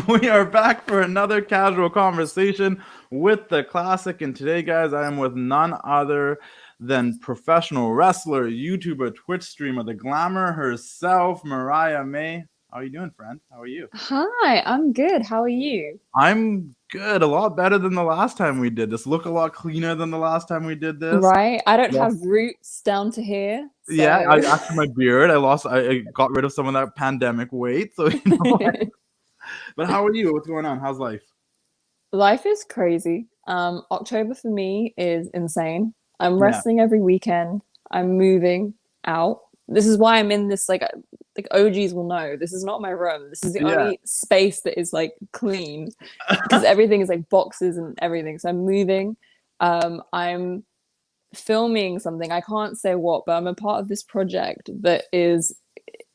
We are back for another casual conversation with the classic. And today, guys, I am with none other than professional wrestler, YouTuber, Twitch streamer, the Glamour herself, Mariah May. How are you doing, friend? How are you? Hi, I'm good. How are you? I'm good. A lot better than the last time we did this. Look a lot cleaner than the last time we did this. Right? I don't Lost, have roots down to here, yeah, so after my beard, I got rid of some of that pandemic weight. So, but how are you? What's going on? How's life? life is crazy. October for me is insane. I'm Yeah. wrestling every weekend. I'm moving out. This is why I'm in this like OGs will know. This is not my room. This is the Yeah. only space that is like clean because everything is like boxes and everything. So I'm moving. I'm filming something. I can't say what, but I'm a part of this project that is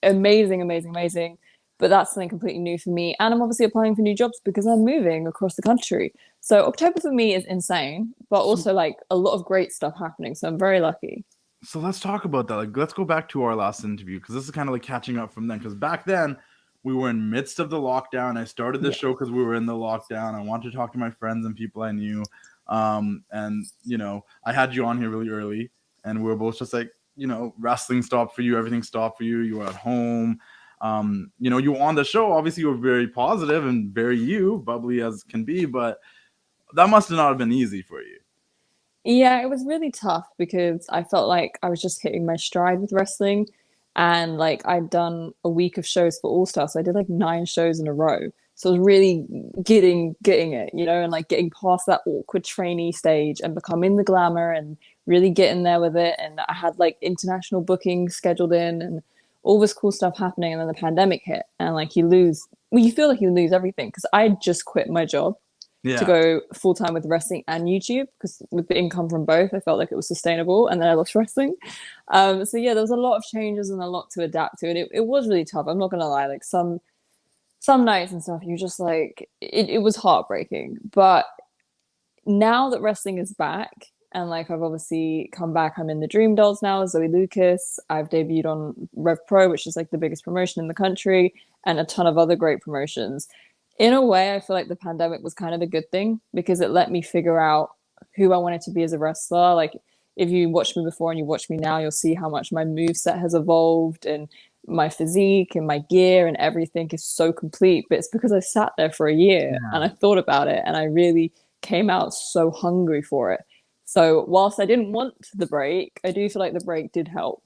amazing, amazing, amazing. But that's something completely new for me. And I'm obviously applying for new jobs because I'm moving across the country. So October for me is insane, but So, also like a lot of great stuff happening. So I'm very lucky. so let's talk about that. Like, let's go back to our last interview because this is kind of like catching up from then. Because back then we were in midst of the lockdown. I started this Yeah. show because we were in the lockdown. I wanted to talk to my friends and people I knew. And I had you on here really early, and we were both just like, wrestling stopped for you, everything stopped for you. You were at home. You were on the show. Obviously, you were very positive and very you, bubbly as can be, but that must have not have been easy for you. Yeah, it was really tough because I felt like I was just hitting my stride with wrestling. And like I'd done a week of shows for All Star. So I did like 9 shows in a row. So I was really getting it, and like getting past that awkward trainee stage and becoming the glamour and really getting there with it. And I had like international bookings scheduled in and all this cool stuff happening. And then the pandemic hit. And like you feel like you lose everything because I just quit my job to Yeah. go full time with wrestling and YouTube because with the income from both, I felt like it was sustainable. And then I lost wrestling. So yeah, there was a lot of changes and a lot to adapt to, and it was really tough. I'm not gonna lie. Like some nights and stuff, you just like it was heartbreaking. But now that wrestling is back. And like I've obviously come back, I'm in the Dream Dollz now, Zoe Lucas. I've debuted on Revpro, which is like the biggest promotion in the country, and a ton of other great promotions. In a way, I feel like the pandemic was kind of a good thing because it let me figure out who I wanted to be as a wrestler. Like if you watch me before and you watch me now, you'll see how much my move set has evolved and my physique and my gear and everything is so complete. But it's because I sat there for a year and I thought about it and I really came out so hungry for it. So whilst I didn't want the break, I do feel like the break did help.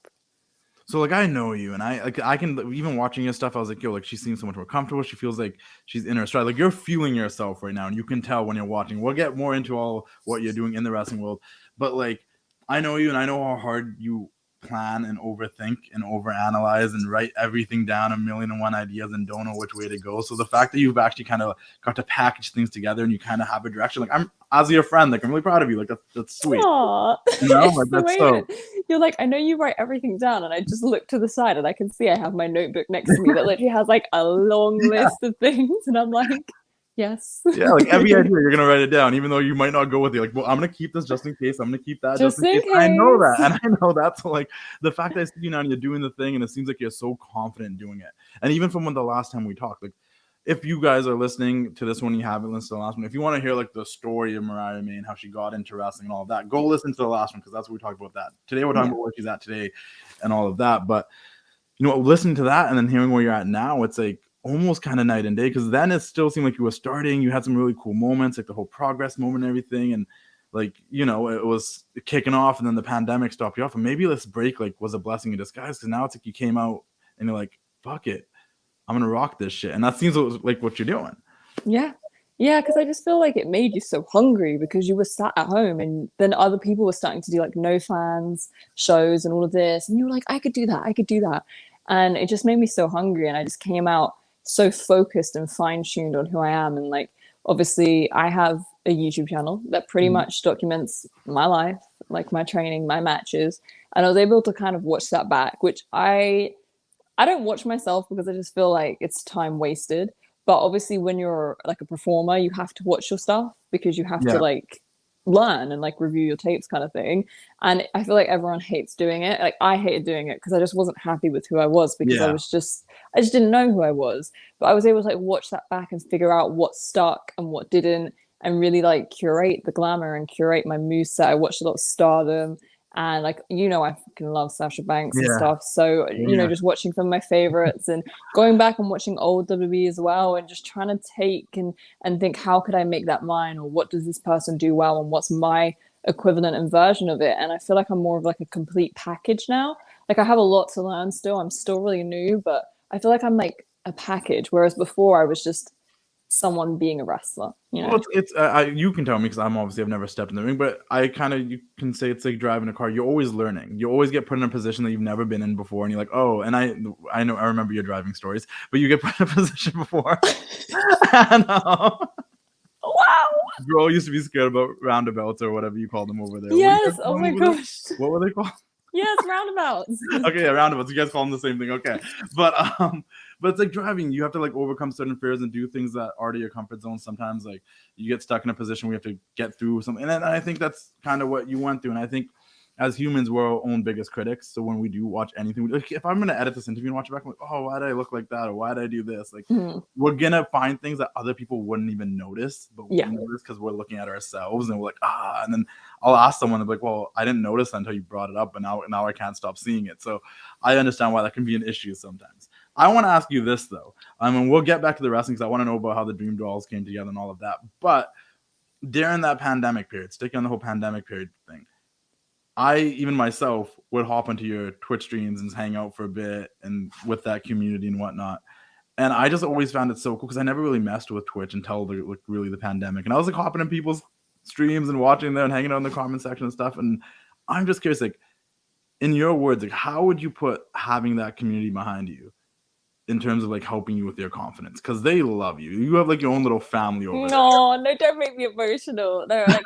So like I know you, and I can even watching your stuff. I was like, yo, like she seems so much more comfortable. She feels like she's in her stride. Like you're feeling yourself right now, and you can tell when you're watching. We'll get more into all what you're doing in the wrestling world, but like I know you, and I know how hard you plan and overthink and overanalyze and write everything down, a million and one ideas, and don't know which way to go. So the fact that you've actually kind of got to package things together and you kind of have a direction, like I'm as your friend, like I'm really proud of you. Like that's sweet. Aw, Like it's the that's way so. that you're like, I know you write everything down, and I just look to the side and I can see I have my notebook next to me that literally has like a long list of things, and I'm like, yes, Yeah, like every idea you're gonna write it down, even though you might not go with it. Like, well, I'm gonna keep this just in case. I'm gonna keep that just just in in case. I know that, case. and I know that. So, like, the fact that I see you now and you're doing the thing, and it seems like you're so confident doing it. And even from when the last time we talked, like, if you guys are listening to this one, you haven't listened to the last one. If you want to hear like the story of Mariah May and how she got into wrestling and all of that, go listen to the last one because that's what we talked about. That today we're talking Yeah, about where she's at today and all of that. But listening to that and then hearing where you're at now, it's like almost kind of night and day because then it still seemed like you were starting. You had some really cool moments, like the whole progress moment and everything. And like, it was kicking off and then the pandemic stopped you off. And maybe this break like was a blessing in disguise because now it's like you came out and you're like, fuck it, I'm going to rock this shit. And that seems like what you're doing. yeah, yeah. Because I just feel like it made you so hungry because you were sat at home, and then other people were starting to do like no fans shows and all of this, and you were like, I could do that, I could do that, and it just made me so hungry, and I just came out so focused and fine tuned on who I am, and like obviously I have a YouTube channel that pretty Mhm. much documents my life, like my training, my matches, and I was able to kind of watch that back, which I don't watch myself because I just feel like it's time wasted. But obviously, when you're like a performer, you have to watch your stuff because you have to Yeah. like learn and like review your tapes kind of thing. And I feel like everyone hates doing it. Like I hated doing it because I just wasn't happy with who I was, because Yeah. I just didn't know who I was. But I was able to like watch that back and figure out what stuck and what didn't, and really like curate the glamour and curate my moveset. I watched a lot of Stardom, and like, you know, I fucking love Sasha Banks and Yeah. stuff. So, you know, Yeah. just watching some of my favorites and going back and watching old WWE as well, and just trying to take and think, how could I make that mine, or what does this person do well, and what's my equivalent and version of it. And I feel like I'm more of like a complete package now. Like I have a lot to learn still. I'm still really new, but I feel like I'm like a package, whereas before I was just someone being a wrestler, you know. Well, it's you can tell me, because I've never stepped in the ring, but I kind of, you can say it's like driving a car. You're always learning. You always get put in a position that you've never been in before, and you're like, oh. And I know, I remember your driving stories, but you get put in a position before. And, Wow. girl used to be scared about roundabouts or whatever you call them over there. Yes. Oh my gosh. What were they called? Yes, roundabouts. Okay, yeah, roundabouts. You guys call them the same thing. Okay, but it's like driving. You have to like overcome certain fears and do things that are to your comfort zone. Sometimes like you get stuck in a position where you have to get through something, and I think that's kind of what you went through. And I think as humans, we're our own biggest critics. So when we do watch anything, like if I'm gonna edit this interview and watch it back, I'm like, oh, why did I look like that, or why did I do this? Like we're gonna find things that other people wouldn't even notice, but we notice because we're looking at ourselves, and we're like, and then I'll ask someone, and be like, well, I didn't notice that until you brought it up, and now I can't stop seeing it. So I understand why that can be an issue sometimes. I want to ask you this though. I mean, we'll get back to the wrestling because I want to know about how the Dream Dollz came together and all of that. But during that pandemic period, sticking on the whole pandemic period thing, I, even myself, would hop into your Twitch streams and hang out for a bit and with that community and whatnot. And I just always found it so cool because I never really messed with Twitch until the pandemic. And I was like hopping in people's streams and watching them and hanging out in the comment section and stuff. And I'm just curious, like, in your words, like, how would you put having that community behind you in terms of like helping you with your confidence? Because they love you. You have like your own little family over there. No, don't make me emotional. They're like,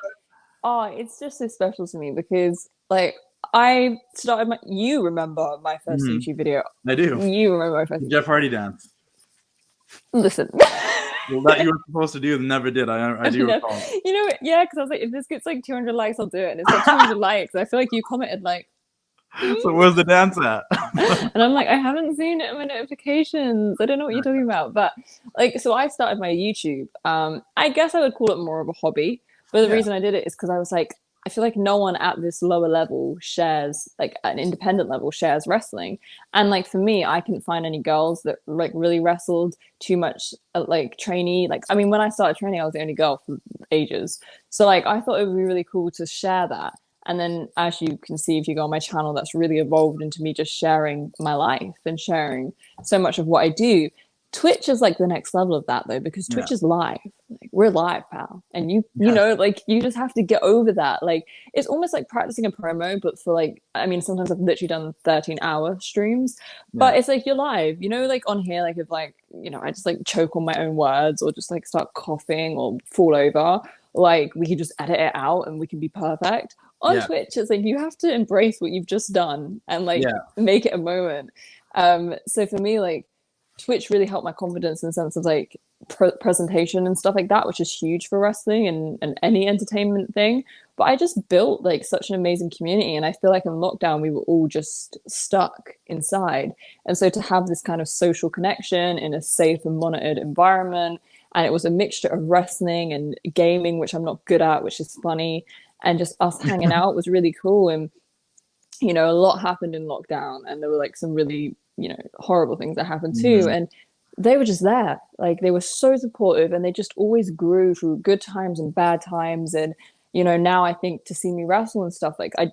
oh, it's just so special to me because like I started you remember my first YouTube video. I do. You remember my first Jeff Hardy dance. Listen. Well, that you were supposed to do and never did. I do recall. You know, yeah, because I was like, if this gets like 200 likes, I'll do it. And it's like 200 likes. I feel like you commented like, so where's the dance at? And I'm like, I haven't seen it in my notifications. I don't know what you're talking about. But like, so I started my YouTube. I guess I would call it more of a hobby. But the reason I did it is because I was like, I feel like no one at this lower level shares, like an independent level shares wrestling. And like for me, I couldn't find any girls that like really wrestled too much, like trainee. Like, I mean, when I started training, I was the only girl for ages. So like, I thought it would be really cool to share that. And then as you can see, if you go on my channel, that's really evolved into me just sharing my life and sharing so much of what I do. Twitch is like the next level of that though, because Twitch is live. Like, we're live, pal. And you know, like you just have to get over that. Like it's almost like practicing a promo, but for like, I mean, sometimes I've literally done 13-hour streams, but it's like you're live, you know, like on here, like if like, you know, I just like choke on my own words or just like start coughing or fall over, like we can just edit it out and we can be perfect. On Twitch, it's like you have to embrace what you've just done and like make it a moment. So for me, like Twitch really helped my confidence in the sense of like presentation and stuff like that, which is huge for wrestling and any entertainment thing. But I just built like such an amazing community, and I feel like in lockdown we were all just stuck inside. And so to have this kind of social connection in a safe and monitored environment, and it was a mixture of wrestling and gaming, which I'm not good at, which is funny, and just us hanging out was really cool. And you know, a lot happened in lockdown, and there were like some really, you know, horrible things that happened too. And they were just there. Like they were so supportive, and they just always grew through good times and bad times. And, you know, now I think to see me wrestle and stuff, like I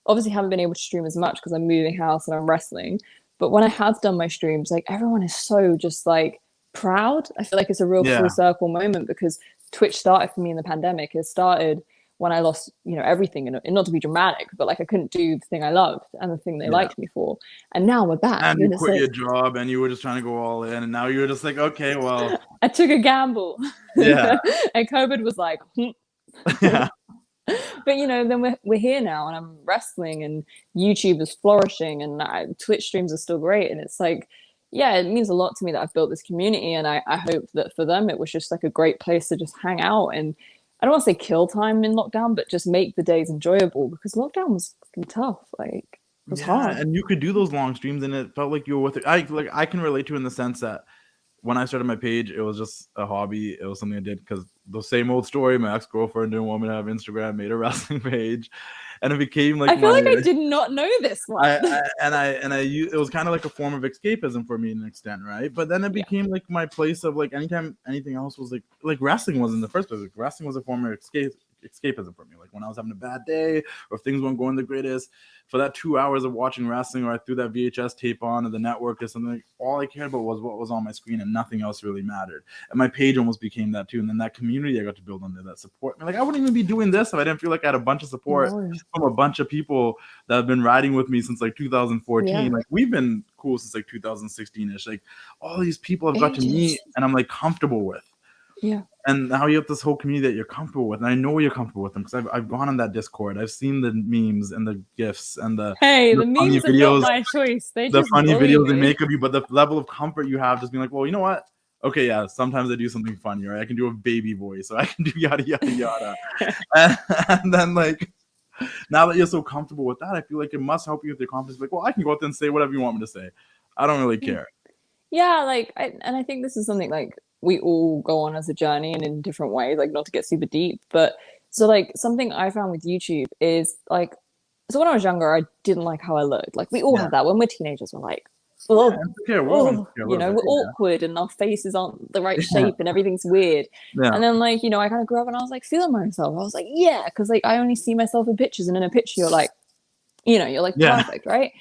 obviously haven't been able to stream as much because I'm moving house and I'm wrestling. But when I have done my streams, like everyone is so just like proud. I feel like it's a real full circle moment because Twitch started for me in the pandemic. It started when I lost, you know, everything, and not to be dramatic, but like I couldn't do the thing I loved and the thing they liked me for. And now we're back. And you quit your job and you were just trying to go all in, and now you're just like, okay, well. I took a gamble. Yeah. And COVID was like, yeah. But you know, then we're here now, and I'm wrestling, and YouTube is flourishing, and Twitch streams are still great. And it's like, yeah, it means a lot to me that I've built this community, and I hope that for them it was just like a great place to just hang out. And I don't want to say kill time in lockdown, but just make the days enjoyable because lockdown was fucking tough. Like it was Yeah, hard. and you could do those long streams, and it felt like you were with it. I can relate to in the sense that when I started my page, it was just a hobby. It was something I did because the same old story. My ex girlfriend didn't want me to have Instagram, made a wrestling page, and it became like I feel my. like I did not know this one. It was kind of like a form of escapism for me to an extent, right? But then it Yeah. became like my place of like anytime anything else was like wrestling was in the first place. Like wrestling was a form of escapism for me. Like when I was having a bad day or if things weren't going the greatest, for that 2 hours of watching wrestling, or I threw that VHS tape on or the network or something, like, all I cared about was what was on my screen and nothing else really mattered. And my page almost became that too. And then that community I got to build under that support. Like I wouldn't even be doing this if I didn't feel like I had a bunch of support from a bunch of people that have been riding with me since like 2014. Yeah. Like we've been cool since like 2016ish. Like all these people I've got to meet and I'm like comfortable with. Yeah. And now you have this whole community that you're comfortable with. And I know you're comfortable with them because I've gone on that Discord. I've seen the memes and the GIFs and the memes are not my choice. They the just funny bully videos me. they make of you, but the level of comfort you have just being like, well, you know what? Okay, yeah, sometimes I do something funny, or I can do a baby voice, or I can do yada, yada, yada. and then like, now that you're so comfortable with that, I feel like it must help you with your confidence. Like, well, I can go out there and say whatever you want me to say. I don't really care. Yeah, like I think this is something like we all go on as a journey and in different ways, like not to get super deep, but so like something I found with YouTube is like so when I was younger, I didn't like how I looked. Like we all have that when we're teenagers, we're like, oh, we're awkward and our faces aren't the right shape and everything's weird. Yeah. And then like, I kind of grew up and I was like feeling myself. I was like, yeah, because like I only see myself in pictures and in a picture you're like, you're like perfect, right?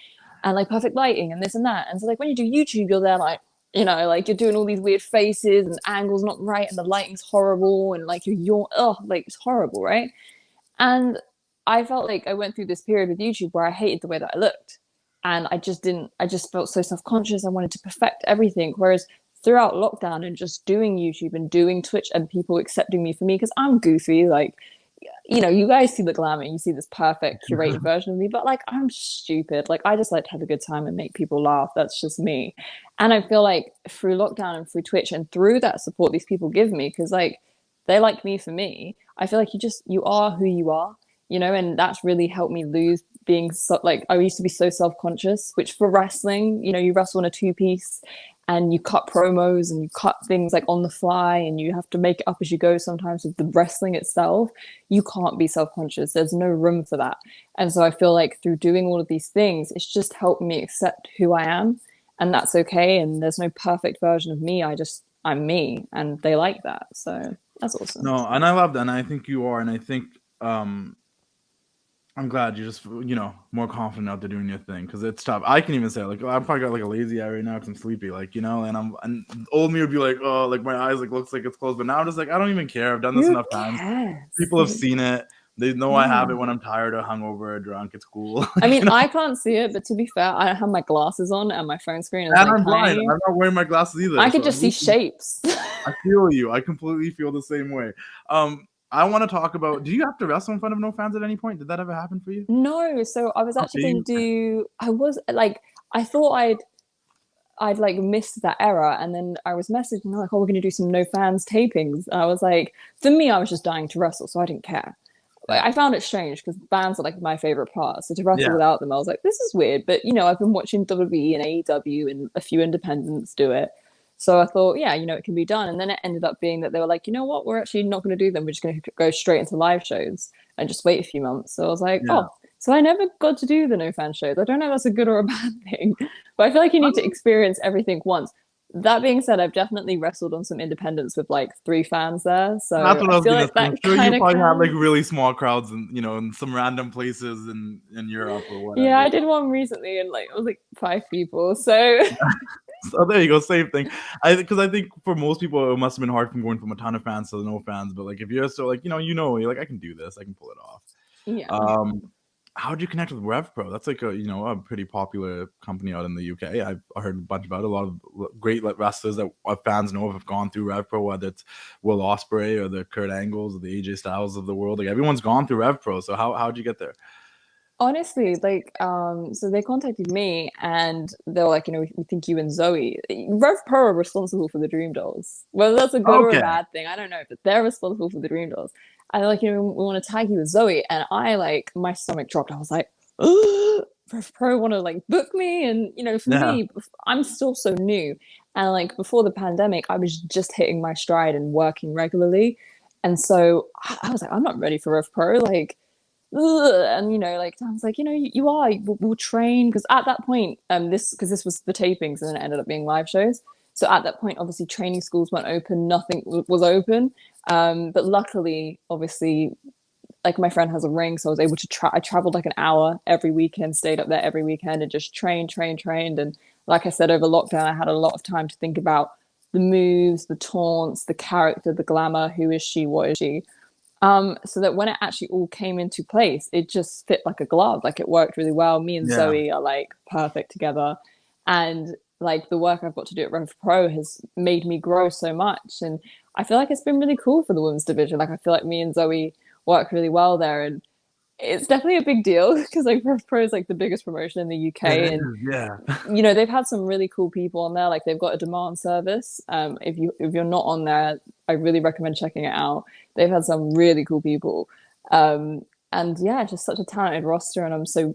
And like perfect lighting and this and that. And so like when you do YouTube, you're there like, like you're doing all these weird faces and angles not right and the lighting's horrible and like like it's horrible, right? And I felt like I went through this period with YouTube where I hated the way that I looked. And I just felt so self-conscious. I wanted to perfect everything. Whereas throughout lockdown and just doing YouTube and doing Twitch and people accepting me for me, because I'm goofy, like, you guys see the glamour, you see this perfect curated version of me, but like I'm stupid. Like I just like to have a good time and make people laugh. That's just me. And I feel like through lockdown and through Twitch and through that support these people give me, because like they like me for me, I feel like you are who you are, and that's really helped me lose being so, like I used to be so self-conscious, which for wrestling, you wrestle in a two-piece and you cut promos and you cut things like on the fly and you have to make it up as you go sometimes with the wrestling itself. You can't be self-conscious. There's no room for that. And so I feel like through doing all of these things, it's just helped me accept who I am, and that's okay. And there's no perfect version of me. I'm me, and they like that. So that's awesome. No, and I love that. And I think you are. And I think I'm glad you're just, more confident out there doing your thing, because it's tough. I can even say, like, I'm probably got like a lazy eye right now because I'm sleepy, like, and old me would be like, oh, like my eyes like looks like it's closed, but now I'm just like, I don't even care. I've done this enough times. People have seen it. They know I have it when I'm tired or hungover or drunk. It's cool. I mean, I can't see it, but to be fair, I have my glasses on and my phone screen is and like I'm blind. tiny. I'm not wearing my glasses either. I could just see shapes. I feel you. I completely feel the same way. I want to talk about, do you have to wrestle in front of no fans at any point? Did that ever happen for you? No. So I was actually going to do, I thought I'd like missed that era. And then I was messaging like, oh, we're going to do some no fans tapings. And I was like, for me, I was just dying to wrestle. So I didn't care. Like, I found it strange because bands are like my favorite part. So to wrestle without them, I was like, this is weird. But, I've been watching WWE and AEW and a few independents do it. So I thought, yeah, it can be done. And then it ended up being that they were like, you know what, we're actually not going to do them. We're just going to go straight into live shows and just wait a few months. So I was like, oh, so I never got to do the no fan shows. I don't know if that's a good or a bad thing, but I feel like you need to experience everything once. That being said, I've definitely wrestled on some independents with like 3 fans there. So that's what I was feel gonna like say. I'm that sure kind you of probably have like really small crowds and in some random places in Europe or whatever. Yeah, I did one recently and like it was like 5 people. So So there you go, same thing. Because I think for most people it must have been hard from going from a ton of fans to no fans. But like if you're still like you're like, I can do this, I can pull it off. Yeah. How'd you connect with Revpro? That's like a pretty popular company out in the UK. I've heard a bunch about it. A lot of great wrestlers that our fans know of have gone through Revpro, whether it's Will Ospreay or the Kurt Angles or the AJ Styles of the world. Like everyone's gone through Revpro. So how'd you get there? Honestly, like, so they contacted me and they were like, we think you and Zoe, Revpro are responsible for the Dream Dollz. Whether that's a good or a bad thing, I don't know, but they're responsible for the Dream Dollz. I like, we want to tag you with Zoe. And I like, my stomach dropped. I was like, oh, Revpro want to like book me. And, for Yeah. me, I'm still so new. And like before the pandemic, I was just hitting my stride and working regularly. And so I was like, I'm not ready for Revpro. Like, ugh. And like I was like, you are. We'll train because at that point, this was the tapings and then it ended up being live shows. So at that point, obviously, training schools weren't open. Nothing was open. But luckily, obviously, like my friend has a ring, so I was able to I traveled like an hour every weekend, stayed up there every weekend, and just trained. And like I said, over lockdown, I had a lot of time to think about the moves, the taunts, the character, the glamour. Who is she? What is she? So that when it actually all came into place, it just fit like a glove. Like it worked really well. Me and Zoe are like perfect together. And like the work I've got to do at Revpro has made me grow so much. And I feel like it's been really cool for the women's division. Like I feel like me and Zoe work really well there. And it's definitely a big deal because like Revpro is like the biggest promotion in the UK. And Yeah. they've had some really cool people on there. Like they've got a demand service. If you're not on there, I really recommend checking it out. They've had some really cool people. And yeah, just such a talented roster, and I'm so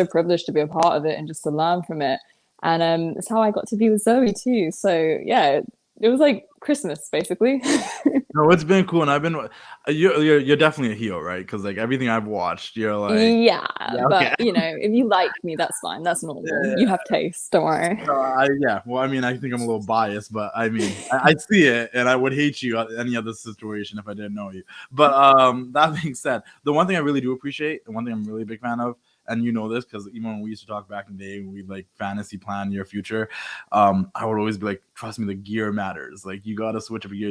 privileged to be a part of it and just to learn from it. And it's how I got to be with Zoe too. So yeah, it was like Christmas basically. No, it's been cool, and I've been. You're definitely a heel, right? Because like everything I've watched, you're like, Yeah, yeah, okay. but if you like me, that's fine. That's normal. Yeah. You have taste. Don't worry. Well, I mean, I think I'm a little biased, but I mean, I see it, and I would hate you in any other situation if I didn't know you. But that being said, the one thing I really do appreciate, the one thing I'm really a big fan of, and you know this because even when we used to talk back in the day, we like fantasy plan your future. I would always be like, trust me, the gear matters. Like you gotta switch up a gear.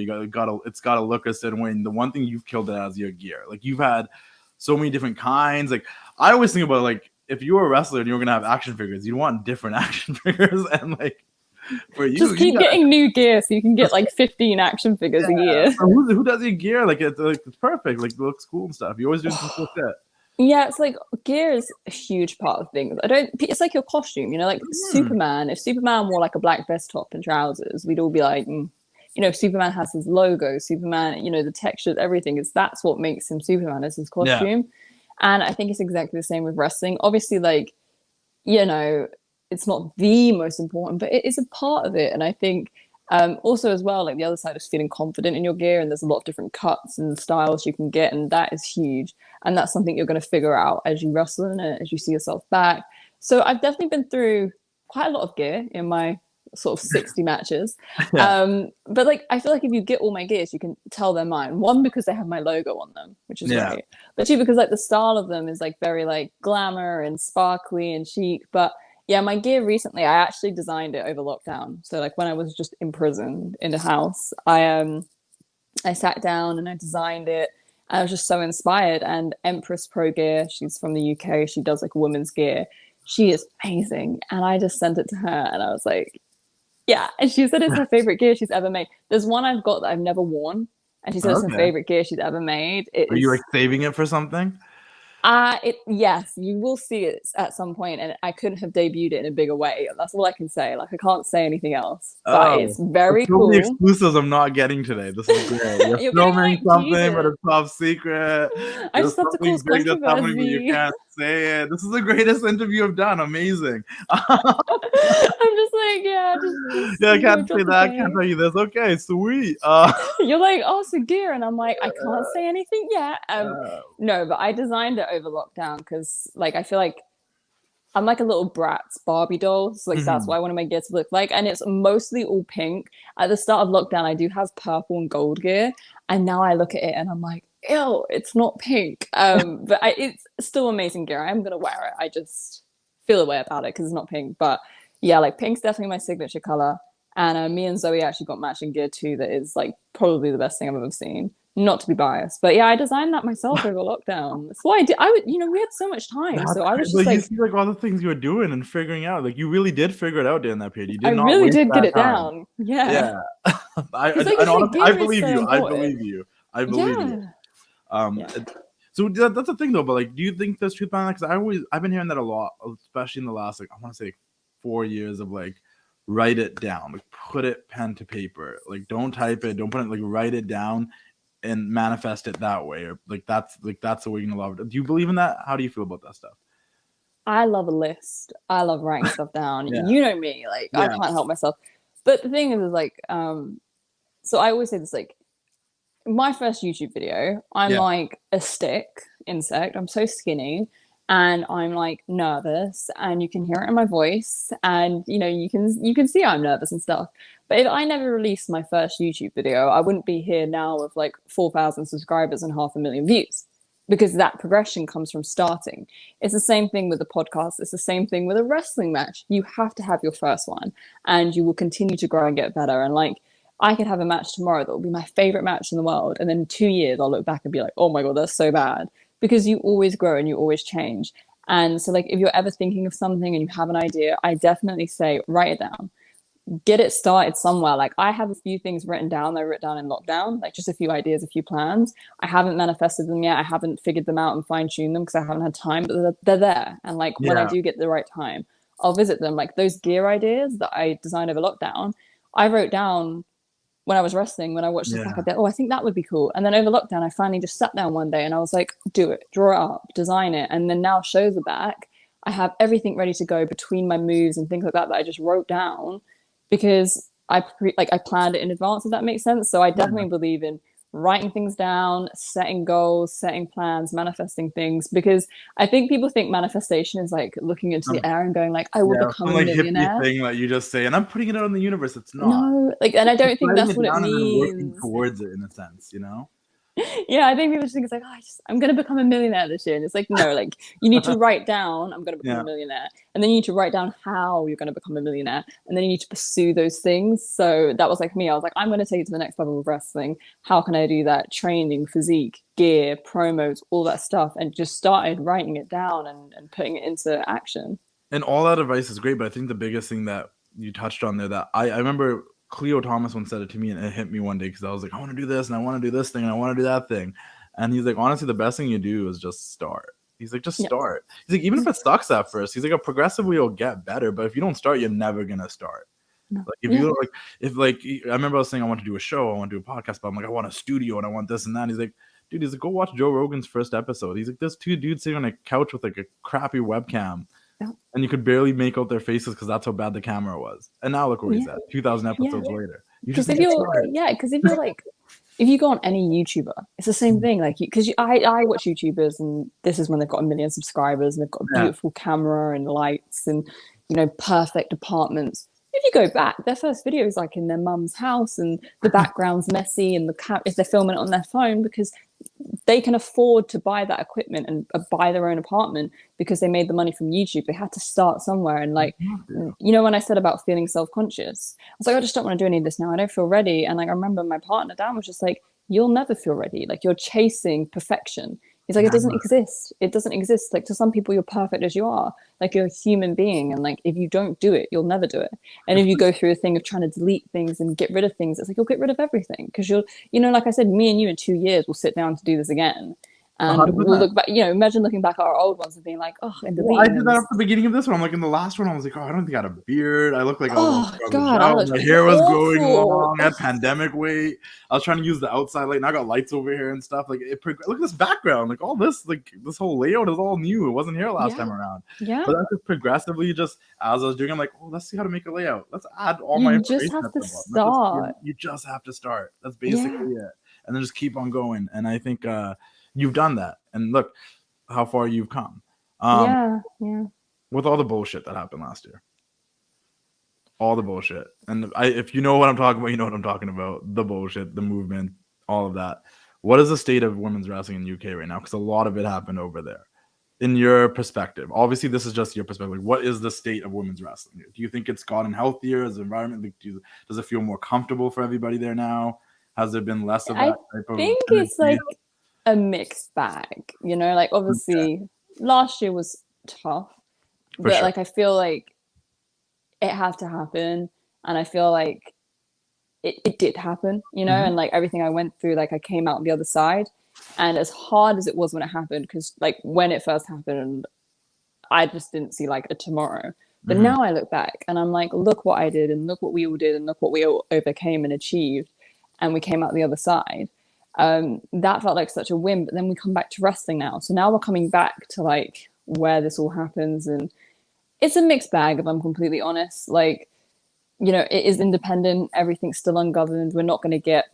It's gotta look a certain way. And the one thing you've killed it as your gear. Like you've had so many different kinds. Like I always think about like if you were a wrestler and you were gonna have action figures, you'd want different action figures. And like for you, just keep getting new gear so you can get like 15 action figures a year. Who does your gear? Like it's perfect. Like it looks cool and stuff. You're always doing some cool shit. Yeah, it's like gear is a huge part of things. It's like your costume, like Superman. If Superman wore like a black vest top and trousers, we'd all be like, Superman has his logo, Superman, the textures, everything that's what makes him Superman is his costume. Yeah. And I think it's exactly the same with wrestling. Obviously, like, it's not the most important, but it is a part of it. And I think also as well, like the other side is feeling confident in your gear, and there's a lot of different cuts and styles you can get, and that is huge. And that's something you're going to figure out as you wrestle in it, as you see yourself back. So I've definitely been through quite a lot of gear in my sort of 60 matches. Yeah. But like I feel like if you get all my gears, you can tell they're mine. One, because they have my logo on them, which is great. But two, because like the style of them is like very like glamour and sparkly and chic. But yeah, my gear recently, I actually designed it over lockdown. So like when I was just imprisoned in a house, I sat down and I designed it. I was just so inspired. And Empress Pro Gear, she's from the UK. She does like women's gear. She is amazing. And I just sent it to her and I was like, yeah. And she said it's her favorite gear she's ever made. There's one I've got that I've never worn. And she said it's her favorite gear she's ever made. Are you like saving it for something? Yes, you will see it at some point, and I couldn't have debuted it in a bigger way. That's all I can say. Like I can't say anything else. But it's very cool. Many exclusives I'm not getting today. This is great. You're filming something, but it's top secret. I just have to cause controversy. But you can't say it. This is the greatest interview I've done. Amazing. I'm just like, I can't say that. I can't tell you this. Okay, sweet. You're like, oh, so gear, and I'm like, I can't say anything yet. No, but I designed it over lockdown because like I feel like I'm like a little Bratz Barbie doll, so like that's what I wanted my gear to look like, and it's mostly all pink. At the start of lockdown, I do have purple and gold gear, and now I look at it and I'm like, ew, it's not pink. But it's still amazing gear. I'm gonna wear it. I just feel a way about it because it's not pink. But yeah, like pink's definitely my signature color. And me and Zoe actually got matching gear too. That is like probably the best thing I've ever seen. Not to be biased, but yeah, I designed that myself over lockdown. That's why I did. We had so much time, so I was just like, you see, like all the things you were doing and figuring out. Like you really did figure it out during that period. You did. I really did get it down. Yeah. I believe you. I believe you. I believe you. So that's the thing though. But like, do you think there's truth behind that? Because I've been hearing that a lot, especially in the last I want to say 4 years of like, write it down, like put it pen to paper, like don't type it, don't put it, like write it down. and manifest it that way, or that's the way you're gonna love it. Do you believe in that? How do you feel about that stuff? I love a list. I love writing stuff down. Yeah. You know me, like I can't help myself. But the thing is like, so I always say this, like my first YouTube video, I'm like a stick insect. I'm so skinny and I'm like nervous, and you can hear it in my voice, and you know, you can see I'm nervous and stuff. But if I never released my first YouTube video, I wouldn't be here now with like 4,000 subscribers and 500,000 views, because that progression comes from starting. It's the same thing with the podcast. It's the same thing with a wrestling match. You have to have your first one, and you will continue to grow and get better. And like, I could have a match tomorrow that will be my favorite match in the world, and then in 2 years I'll look back and be like, oh my god, that's so bad. Because you always grow and you always change. And so like, if you're ever thinking of something and you have an idea, I definitely say write it down, get it started somewhere. Like I have a few things written down that I wrote down in lockdown, like just a few ideas, a few plans. I haven't manifested them yet. I haven't figured them out and fine-tuned them because I haven't had time, but they're there. And like when I do get the right time, I'll visit them. Like those gear ideas that I designed over lockdown, I wrote down when I was wrestling, when I watched this back, I thought, oh, I think that would be cool. And then over lockdown, I finally just sat down one day and I was like, do it, draw it up, design it. And then now shows are back. I have everything ready to go between my moves and things like that I just wrote down, because I planned it in advance, if that makes sense. So I definitely believe in writing things down, setting goals, setting plans, manifesting things, because I think people think manifestation is like looking into the air and going like, I will become a millionaire. Hippie thing that you just say, and I'm putting it out in the universe. It's not. No, like, and I don't think that's what it means. Working towards it in a sense, you know. Yeah, I think people just think it's like, oh, I'm going to become a millionaire this year. And it's like, no, like you need to write down, I'm going to become a millionaire. And then you need to write down how you're going to become a millionaire. And then you need to pursue those things. So that was like me. I was like, I'm going to take it to the next level of wrestling. How can I do that? Training, physique, gear, promos, all that stuff. And just started writing it down and putting it into action. And all that advice is great. But I think the biggest thing that you touched on there that I remember Cleo Thomas once said it to me, and it hit me one day because I was like, I want to do this and I want to do this thing and I want to do that thing. And he's like, honestly, the best thing you do is just start. He's like, just start. He's like, even if it sucks at first, he's like, progressively you'll get better. But if you don't start, you're never gonna start. No. Like if you I remember I was saying I want to do a show, I want to do a podcast, but I'm like, I want a studio and I want this and that. And he's like, dude, he's like, go watch Joe Rogan's first episode. He's like, there's two dudes sitting on a couch with like a crappy webcam. And you could barely make out their faces because that's how bad the camera was. And now look where he's at, 2,000 episodes later. Because if you're like, if you go on any YouTuber, it's the same thing. Like, because I watch YouTubers, and this is when they've got 1 million subscribers and they've got a beautiful camera and lights and, you know, perfect apartments. If you go back, their first video is like in their mum's house and the background's messy, and if they're filming it on their phone, because they can afford to buy that equipment and buy their own apartment because they made the money from YouTube. They had to start somewhere. And like, you know, when I said about feeling self-conscious, I was like, I just don't want to do any of this now. I don't feel ready. And like, I remember my partner, Dan, was just like, you'll never feel ready. Like, you're chasing perfection. He's like, it doesn't exist. It doesn't exist. Like, to some people, you're perfect as you are. Like, you're a human being. And like, if you don't do it, you'll never do it. And if you go through a thing of trying to delete things and get rid of things, it's like, you'll get rid of everything. Because you'll, you know, like I said, me and you in 2 years will sit down to do this again. And we'll look back, you know, imagine looking back at our old ones and being like, oh, and I did that at the beginning of this one. I'm like, in the last one, I was like, oh, I don't think I had a beard. I looked like my hair was growing long. I had pandemic weight. I was trying to use the outside light. Now I got lights over here and stuff. Like, look at this background. Like, all this, like, this whole layout is all new. It wasn't here last time around. Yeah. But that's just progressively, just as I was doing, I'm like, oh, let's see how to make a layout. Let's add all my information. You just have to start. You just have to start. That's basically it. And then just keep on going. And I think you've done that. And look how far you've come. With all the bullshit that happened last year. All the bullshit. And if you know what I'm talking about, you know what I'm talking about. The bullshit, the movement, all of that. What is the state of women's wrestling in UK right now? Because a lot of it happened over there. In your perspective, obviously this is just your perspective. What is the state of women's wrestling? Do you think it's gotten healthier as an environment? Does it feel more comfortable for everybody there now? Has there been less of that type of? I think it's like a mixed bag, you know, like obviously last year was tough, but like I feel like it had to happen, and I feel like it did happen, you know, and like everything I went through, like I came out the other side. And as hard as it was when it happened, because like when it first happened, I just didn't see like a tomorrow. But now I look back and I'm like, look what I did, and look what we all did, and look what we all overcame and achieved, and we came out the other side. That felt like such a win. But then we come back to wrestling now. So now we're coming back to like where this all happens, and it's a mixed bag, if I'm completely honest. Like, you know, it is independent, everything's still ungoverned. We're not going to get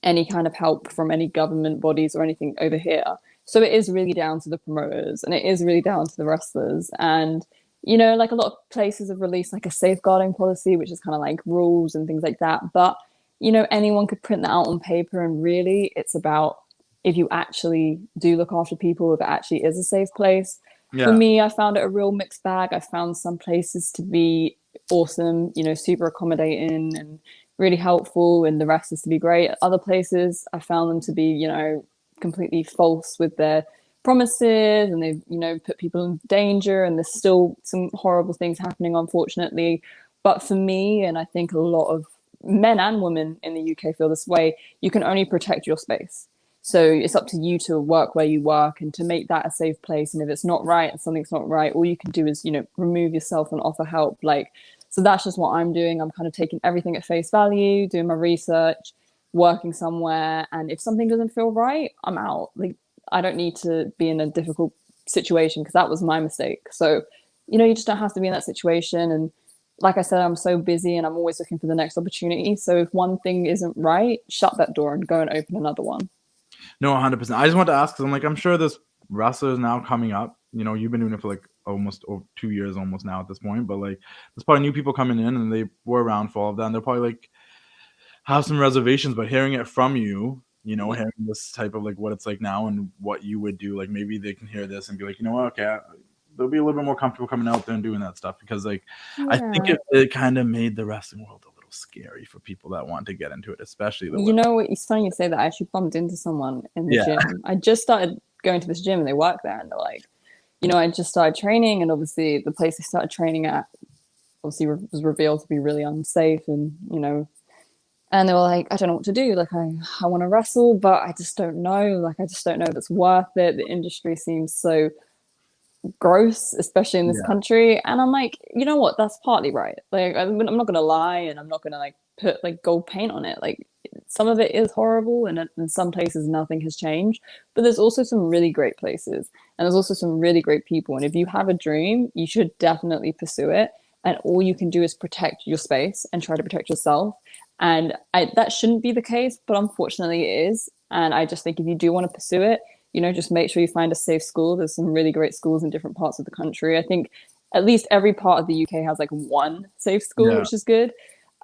any kind of help from any government bodies or anything over here. So it is really down to the promoters, and it is really down to the wrestlers. And, you know, like a lot of places have released like a safeguarding policy, which is kind of like rules and things like that. But, you know, anyone could print that out on paper. And really, it's about if you actually do look after people, if it actually is a safe place. For me, I found it a real mixed bag. I found some places to be awesome, you know, super accommodating and really helpful, and the rest is to be great. Other places, I found them to be, you know, completely false with their promises, and they've, you know, put people in danger, and there's still some horrible things happening, unfortunately. But for me, and I think a lot of men and women in the UK feel this way, you can only protect your space. So it's up to you to work where you work and to make that a safe place. And if it's not right and something's not right, all you can do is, you know, remove yourself and offer help. Like, so that's just what I'm doing. I'm kind of taking everything at face value, doing my research, working somewhere. And if something doesn't feel right, I'm out. Like, I don't need to be in a difficult situation because that was my mistake. So, you know, you just don't have to be in that situation. And like I said, I'm so busy and I'm always looking for the next opportunity. So if one thing isn't right, shut that door and go and open another one. No, 100%. I just want to ask because I'm like, I'm sure this wrestler is now coming up. You know, you've been doing it for like almost 2 years almost now at this point, but like there's probably new people coming in and they were around for all of that. And they'll probably like have some reservations, but hearing it from you, you know, hearing this type of like what it's like now and what you would do, like maybe they can hear this and be like, you know what, okay, they'll be a little bit more comfortable coming out there and doing that stuff because like I think it kind of made the wrestling world a little scary for people that want to get into it, especially the you know, it's funny you say that. I actually bumped into someone in the gym. I just started going to this gym and they work there, and they're like, you know, I just started training, and obviously the place I started training at obviously was revealed to be really unsafe, and you know, and they were like, I don't know what to do. Like, I want to wrestle, but I just don't know. Like, I just don't know if it's worth it. The industry seems so gross, especially in this country. And I'm like, you know what? That's partly right. Like, I'm not gonna lie, and I'm not gonna like put like gold paint on it. Like, some of it is horrible, and in some places nothing has changed. But there's also some really great places, and there's also some really great people. And if you have a dream, you should definitely pursue it. And all you can do is protect your space and try to protect yourself. And that shouldn't be the case, but unfortunately it is. And I just think if you do want to pursue it, you know, just make sure you find a safe school. There's some really great schools in different parts of the country. I think at least every part of the UK has like one safe school, which is good.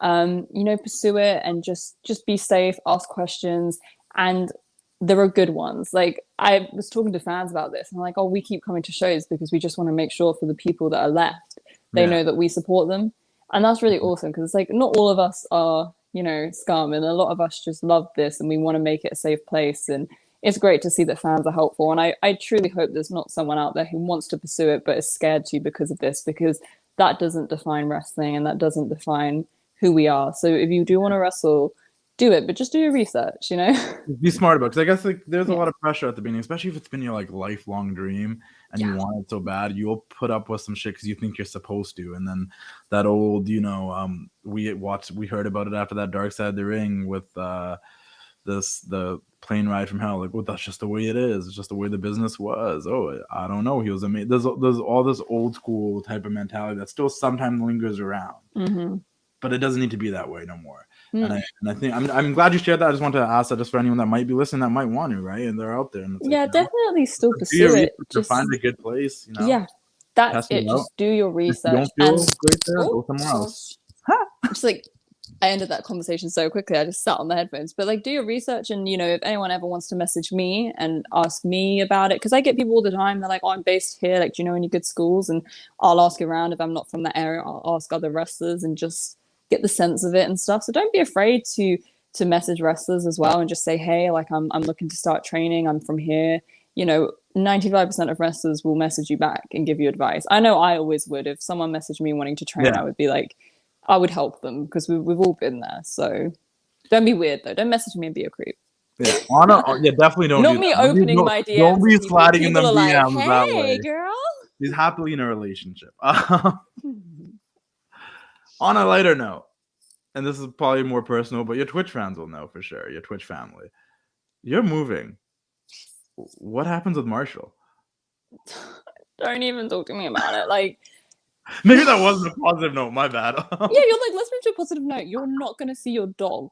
You know, pursue it and just be safe, ask questions, and there are good ones. Like, I was talking to fans about this, and I'm like, oh, we keep coming to shows because we just want to make sure for the people that are left, they know that we support them. And that's really awesome because it's like not all of us are, you know, scum, and a lot of us just love this and we want to make it a safe place. And it's great to see that fans are helpful. And I truly hope there's not someone out there who wants to pursue it but is scared to because of this, because that doesn't define wrestling and that doesn't define who we are. So if you do want to wrestle, do it, but just do your research, you know? Be smart about it. Because I guess like there's a lot of pressure at the beginning, especially if it's been your like lifelong dream and you want it so bad, you'll put up with some shit because you think you're supposed to. And then that old, you know, we heard about it after that Dark Side of the Ring with the plane ride from hell. Like, well, that's just the way it is. It's just the way the business was. Oh, I don't know. He was amazing. There's all this old school type of mentality that still sometimes lingers around. Mm-hmm. But it doesn't need to be that way no more. And I think I'm glad you shared that. I just want to ask that just for anyone that might be listening that might want to, right? And they're out there. And it's like, definitely still pursue it. Just find a good place, you know. Yeah, that's it. Just do your research. If you don't feel great there, go somewhere else. Just like, I ended that conversation so quickly. I just sat on the headphones. But like, do your research, and you know, if anyone ever wants to message me and ask me about it, because I get people all the time. They're like, "Oh, I'm based here. Like, do you know any good schools?" And I'll ask around. If I'm not from that area, I'll ask other wrestlers and just get the sense of it and stuff. So don't be afraid to message wrestlers as well and just say, hey, like I'm looking to start training. I'm from here. You know, 95% of wrestlers will message you back and give you advice. I know I always would. If someone messaged me wanting to train, I would be like, I would help them because we've all been there. So don't be weird though. Don't message me and be a creep. Yeah, definitely don't. Not do me that. opening my DMs. Don't be sliding in them DMs like, that hey, way. girl. He's happily in a relationship. On a lighter note, and this is probably more personal, but your Twitch fans will know for sure. Your Twitch family. You're moving. What happens with Marshall? Don't even talk to me about it. Like, maybe that wasn't a positive note. My bad. yeah, you're like, let's move to a positive note. You're not gonna see your dog.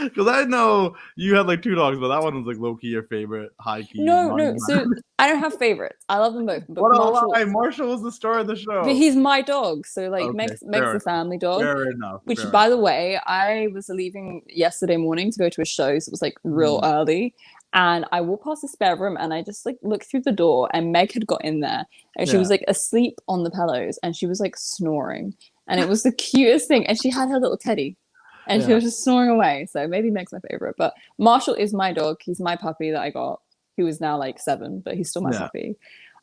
Because I know you had like 2 dogs, but that one was like low key your favorite, high key. No. So I don't have favorites. I love them both. But what a lie! Marshall was the star of the show. But he's my dog, so like Okay, Meg's the family dog. Fair enough. Which, by the way, I was leaving yesterday morning to go to a show, so it was like real early. And I walked past the spare room and I just like looked through the door and Meg had got in there and she was like asleep on the pillows and she was like snoring. And it was the cutest thing. And she had her little teddy and she was just snoring away. So maybe Meg's my favorite. But Marshall is my dog. He's my puppy that I got, who is now like 7, but he's still my puppy.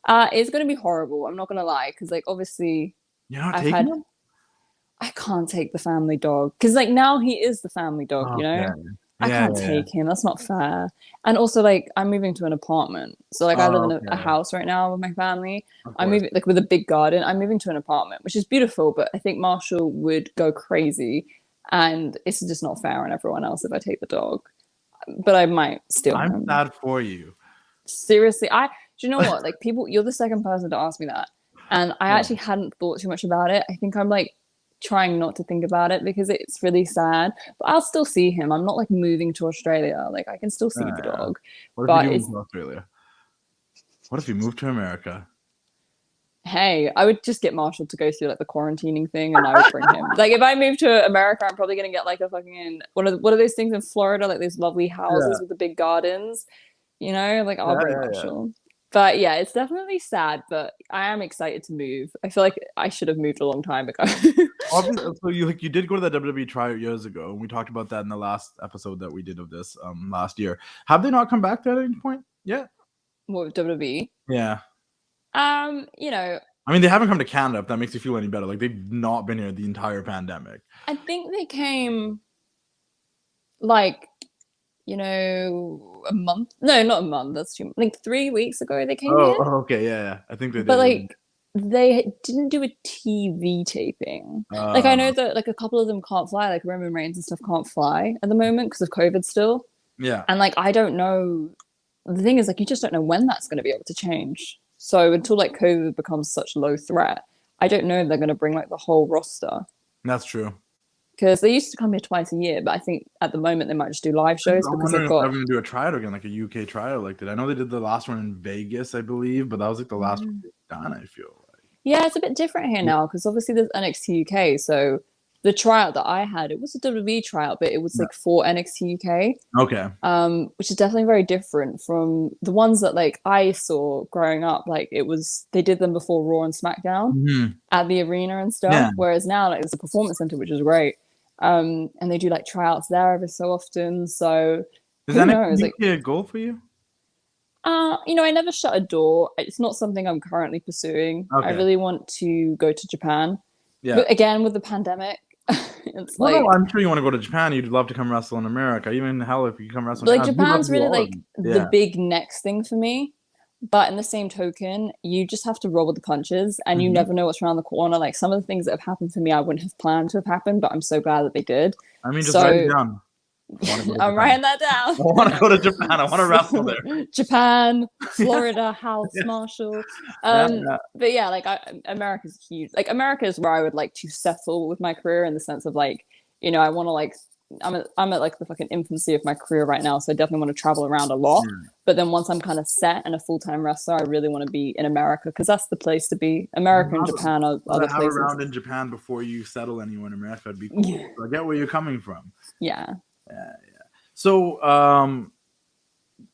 It's going to be horrible. I'm not going to lie. Because like obviously you're not taking him? I can't take the family dog. Because like now he is the family dog, you know? I can't take him. That's not fair. And also, like, I'm moving to an apartment. So, like, I live in a house right now with my family. I'm moving, like, with a big garden. I'm moving to an apartment, which is beautiful. But I think Marshall would go crazy. And it's just not fair on everyone else if I take the dog. But I might steal him. I'm sad for you. Seriously. Do you know what? Like, you're the second person to ask me that. And I actually hadn't thought too much about it. I think I'm, like, trying not to think about it because it's really sad, but I'll still see him. I'm not like moving to Australia. Like I can still see the dog. What if you move to Australia? What if you move to America? Hey, I would just get Marshall to go through like the quarantining thing and I would bring him. Like if I move to America, I'm probably gonna get like a fucking what are those things in Florida, like those lovely houses with the big gardens, you know, like I'll bring Marshall. But yeah, it's definitely sad, but I am excited to move. I feel like I should have moved a long time ago. So you did go to that WWE tryout years ago, and we talked about that in the last episode that we did of this last year. Have they not come back to that at any point yet? What, with WWE? Yeah. You know, I mean, they haven't come to Canada, if that makes you feel any better. Like they've not been here the entire pandemic. I think they came like, you know, a month. No, not a month. That's too much. Like 3 weeks ago they came here. Oh, okay, yeah. I think they did. But like they didn't do a TV taping. Like I know that like a couple of them can't fly. Like Roman Reigns and stuff can't fly at the moment because of COVID still. Yeah. And like I don't know. The thing is, like you just don't know when that's going to be able to change. So until like COVID becomes such a low threat, I don't know if they're going to bring like the whole roster. That's true. Because they used to come here twice a year, but I think at the moment they might just do live shows because they've got. I'm going to do a tryout again, like a UK tryout, like that. I know they did the last one in Vegas, I believe, but that was like the last one done. I feel like. Yeah, it's a bit different here now because obviously there's NXT UK. So the tryout that I had, it was a WWE tryout, but it was like for NXT UK. Okay. Which is definitely very different from the ones that like I saw growing up. Like it was, they did them before Raw and SmackDown at the arena and stuff. Yeah. Whereas now, like there's a performance center, which is great. And they do like tryouts there every so often. So is that a goal for you? You know, I never shut a door. It's not something I'm currently pursuing. Okay. I really want to go to Japan. Yeah. But again, with the pandemic, it's no, I'm sure you want to go to Japan. You'd love to come wrestle in America. Even hell, if you come wrestle in Japan, Japan's really like the big next thing for me. But in the same token, you just have to roll with the punches and you never know what's around the corner. Like some of the things that have happened to me, I wouldn't have planned to have happened, but I'm so glad that they did. I mean, just write it down. I'm writing that down. I want to go to Japan. I want to wrestle there. Japan, Florida, House, Marshall. But yeah, like America's huge. Like America is where I would like to settle with my career in the sense of like, you know, I want to like, I'm at like the fucking infancy of my career right now, so I definitely want to travel around a lot. But then once I'm kind of set and a full-time wrestler, I really want to be in America because that's the place to be. America and Japan are the places. Have around in Japan before you settle anywhere in America would be cool. Yeah. So I get where you're coming from. Yeah. Yeah. So,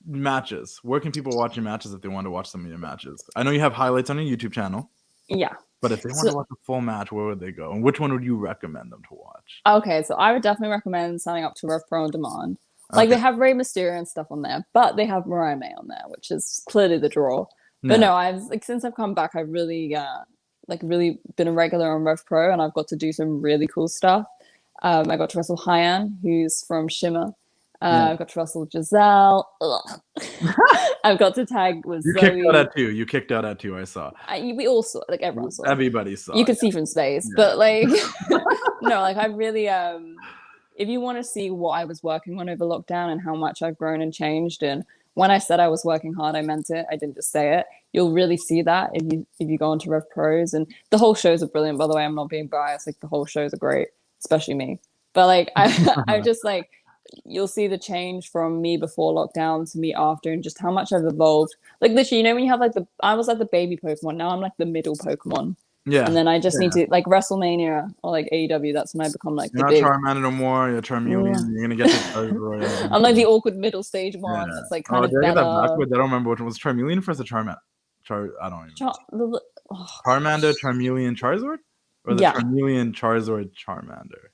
matches. Where can people watch your matches if they want to watch some of your matches? I know you have highlights on your YouTube channel. Yeah. But if they want to watch a full match, where would they go? And which one would you recommend them to watch? Okay, so I would definitely recommend signing up to Revpro on Demand. Like they have Rey Mysterio and stuff on there, but they have Mariah May on there, which is clearly the draw. But no, I've like since I've come back, I've really really been a regular on Revpro, and I've got to do some really cool stuff. I got to wrestle Hyan, who's from Shimmer. I've got to wrestle Giselle. I've got to tag with Zoe. You kicked out at 2. I saw. We all saw. Like everyone saw. Everybody saw. You could see from space, but like, no, like I really if you want to see what I was working on over lockdown and how much I've grown and changed, and when I said I was working hard, I meant it. I didn't just say it. You'll really see that if you go onto Revpros, and the whole shows are brilliant. By the way, I'm not being biased. Like the whole shows are great, especially me. But like I just like you'll see the change from me before lockdown to me after, and just how much I've evolved. Like literally, when you have like I was like the baby Pokemon. Now I'm like the middle Pokemon. Yeah. And then I just need to like WrestleMania or like AEW. That's when I become like you're not Charmander no more. You're Charmeleon. You're gonna get the I'm like the awkward middle stage one. That's like kind of did I get better. that backwards? I don't remember which one was Charmeleon first or Charmander. I don't even. Charmander, Charmeleon, Charizard, or the Charmeleon, Charizard, Charmander.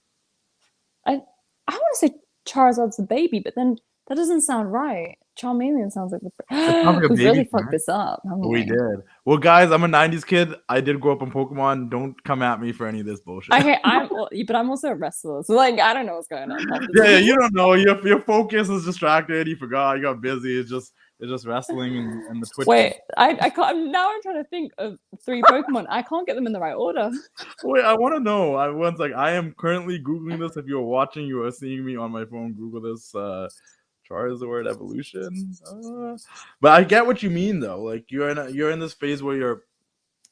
I want to say Charizard's the baby, but then that doesn't sound right. Charmeleon sounds like we really fucked this up. We did. Well, guys, I'm a '90s kid. I did grow up on Pokemon. Don't come at me for any of this bullshit. Okay, but I'm also a wrestler, so like I don't know what's going on. Yeah, you don't know. Your focus is distracted. You forgot. You got busy. It's just wrestling and the Twitch. Wait, I can't. Now I'm trying to think of 3 Pokemon. I can't get them in the right order. Wait, I want to know. I am currently Googling this. If you're watching, you are seeing me on my phone. Google this. Charizard evolution, but I get what you mean though. Like you're in this phase where you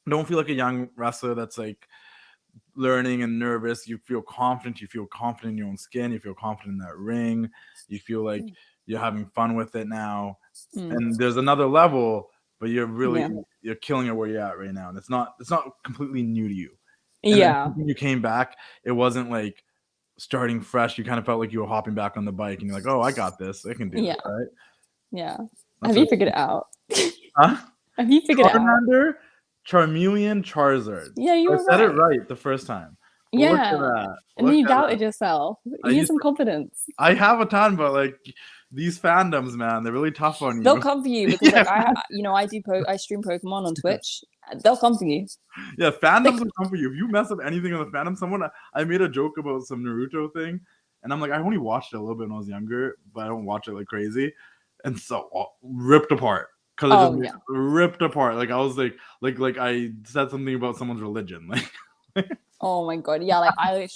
don't feel like a young wrestler that's like learning and nervous. You feel confident. You feel confident in your own skin. You feel confident in that ring. You feel like you're having fun with it now. And there's another level, but you're really you're killing it where you're at right now, and it's not completely new to you. And when you came back, it wasn't like starting fresh. You kind of felt like you were hopping back on the bike and you're like, oh, I got this. I can do it, right? Yeah. Have you figured it out? Huh? Have you figured it out? Charmander, Charmeleon, Charizard. Yeah, you were I said it right the first time. Yeah. Look at that. And then you doubted yourself. You need some confidence. I have a ton, but like these fandoms, man, they're really tough on you. They'll come for you because like I stream Pokemon on Twitch. They'll come for you. Yeah, fandoms will come for you. If you mess up anything on the fandom, I made a joke about some Naruto thing, and I'm like, I only watched it a little bit when I was younger, but I don't watch it like crazy, and so ripped apart because ripped apart. Like I was like I said something about someone's religion, like. Oh my god, yeah! Like I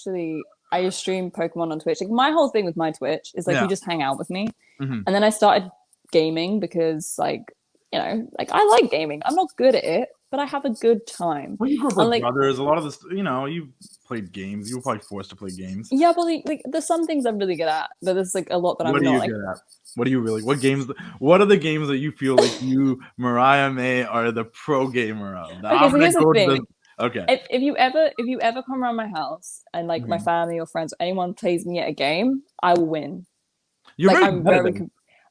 stream Pokemon on Twitch. Like my whole thing with my Twitch is like you just hang out with me, and then I started gaming because like like I like gaming. I'm not good at it, but I have a good time. Well, you grew up with brothers. A lot of this, you played games. You were probably forced to play games. Yeah, but like there's some things I'm really good at, but there's like a lot that I'm not. What are you good at? What do you really? What games? What are the games that you feel like you, Mariah May, are the pro gamer of? Okay, so here's the thing. Okay. If you ever come around my house and like my family or friends or anyone plays me at a game, I will win. I'm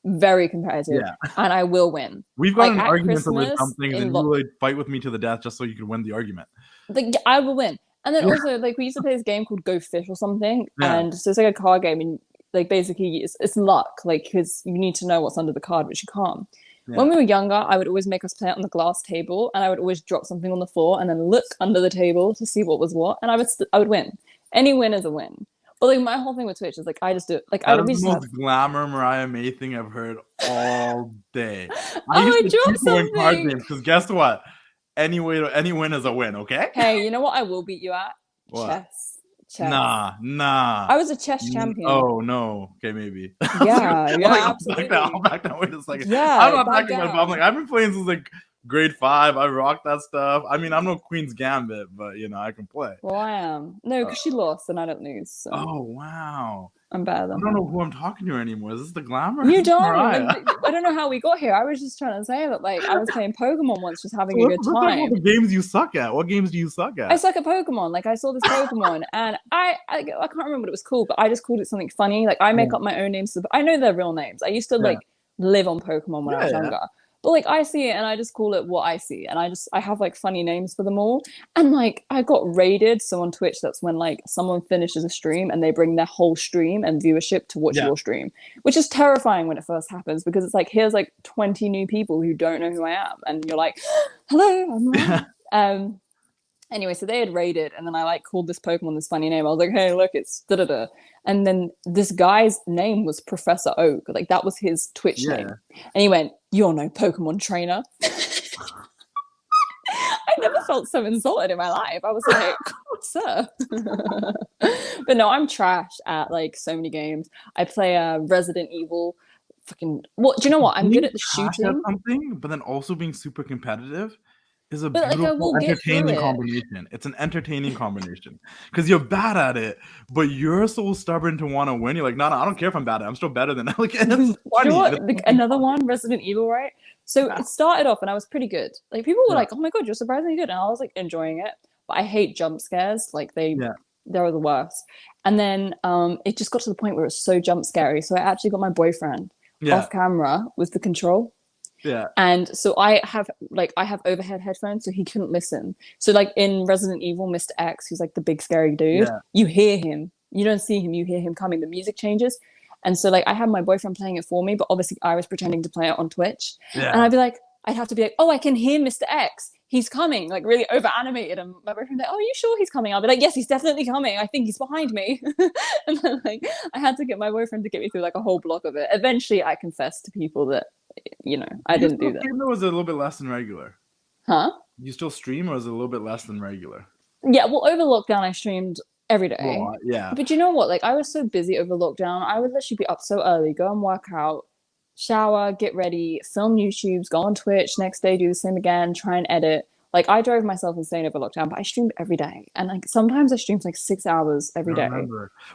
very competitive, and I will win. We've got an argument over something, and you would fight with me to the death just so you could win the argument. Like I will win. And then also like we used to play this game called Go Fish or something, and so it's like a card game, and like basically it's luck, like because you need to know what's under the card, which you can't. Yeah. When we were younger, I would always make us play it on the glass table, and I would always drop something on the floor and then look under the table to see what was what, and I would win. Any win is a win. But like my whole thing with Twitch is like I just do it. Like that is the most glamour Mariah May thing I've heard all day. I used to keep going card games because guess what? Any win is a win. Okay. Hey, you know what? I will beat you at chess. Nah. I was a chess champion. Oh no. Okay, maybe. Yeah, absolutely. I'll back down. Wait a second. Yeah, I'm not backing myself. I'm like I've been playing since like grade 5. I rock that stuff. I mean, I'm no Queen's Gambit, but I can play. Well, I am. No, because she lost and I don't lose. So. Oh wow. I'm better than I don't know who I'm talking to anymore. Is this the Glamour? You don't. I don't know how we got here. I was just trying to say that, like, I was playing Pokemon once, just having a good time. What games you suck at? What games do you suck at? I suck at Pokemon. Like, I saw this Pokemon, and I can't remember what it was called, but I just called it something funny. Like, I make up my own names. I know their real names. I used to like live on Pokemon when I was younger. But like I see it and I just call it what I see, and I have like funny names for them all. And like I got raided. So on Twitch, that's when like someone finishes a stream and they bring their whole stream and viewership to watch your stream, which is terrifying when it first happens, because it's like here's like 20 new people who don't know who I am, and you're like, hello, I'm Mariah. Anyway, so they had raided, and then I like called this Pokemon this funny name. I was like, hey, look, it's da-da-da. And then this guy's name was Professor Oak. Like that was his Twitch name. And he went, you're no Pokemon trainer. I never felt so insulted in my life. I was like, sir. But no, I'm trash at like so many games. I play Resident Evil. Fucking what? Do you know what? I'm good at the shooting. Something, but then also being super competitive is a But like I beautiful, will get through entertaining it. combination. It's an entertaining combination because you're bad at it, but you're so stubborn to want to win. You're like, no, I don't care if I'm bad at it. I'm still better than that. Like, and it's funny. You know what? Like, another one, Resident Evil, right? So it started off and I was pretty good. Like people were like, "Oh my god, you're surprisingly good," and I was like enjoying it. But I hate jump scares. Like they were the worst. And then it just got to the point where it was so jump scary. So I actually got my boyfriend off camera with the control. Yeah. And so I have overhead headphones, so he couldn't listen. So like in Resident Evil, Mr. X, who's like the big scary dude, you hear him. You don't see him, you hear him coming. The music changes. And so like I had my boyfriend playing it for me, but obviously I was pretending to play it on Twitch. Yeah. And I'd have to be like, oh, I can hear Mr. X. He's coming, like really over animated. And my boyfriend's like, oh, are you sure he's coming? I'll be like, yes, he's definitely coming. I think he's behind me. And then like I had to get my boyfriend to get me through like a whole block of it. Eventually I confessed to people that, I didn't do that. Or was it a little bit less than regular? Huh? You still stream, or is it a little bit less than regular? Yeah, well, over lockdown, I streamed every day. Well, yeah. But you know what? Like, I was so busy over lockdown. I would literally be up so early, go and work out, shower, get ready, film YouTubes, go on Twitch, next day do the same again, try and edit. Like, I drove myself insane over lockdown, but I streamed every day. And like sometimes I streamed for like 6 hours every day.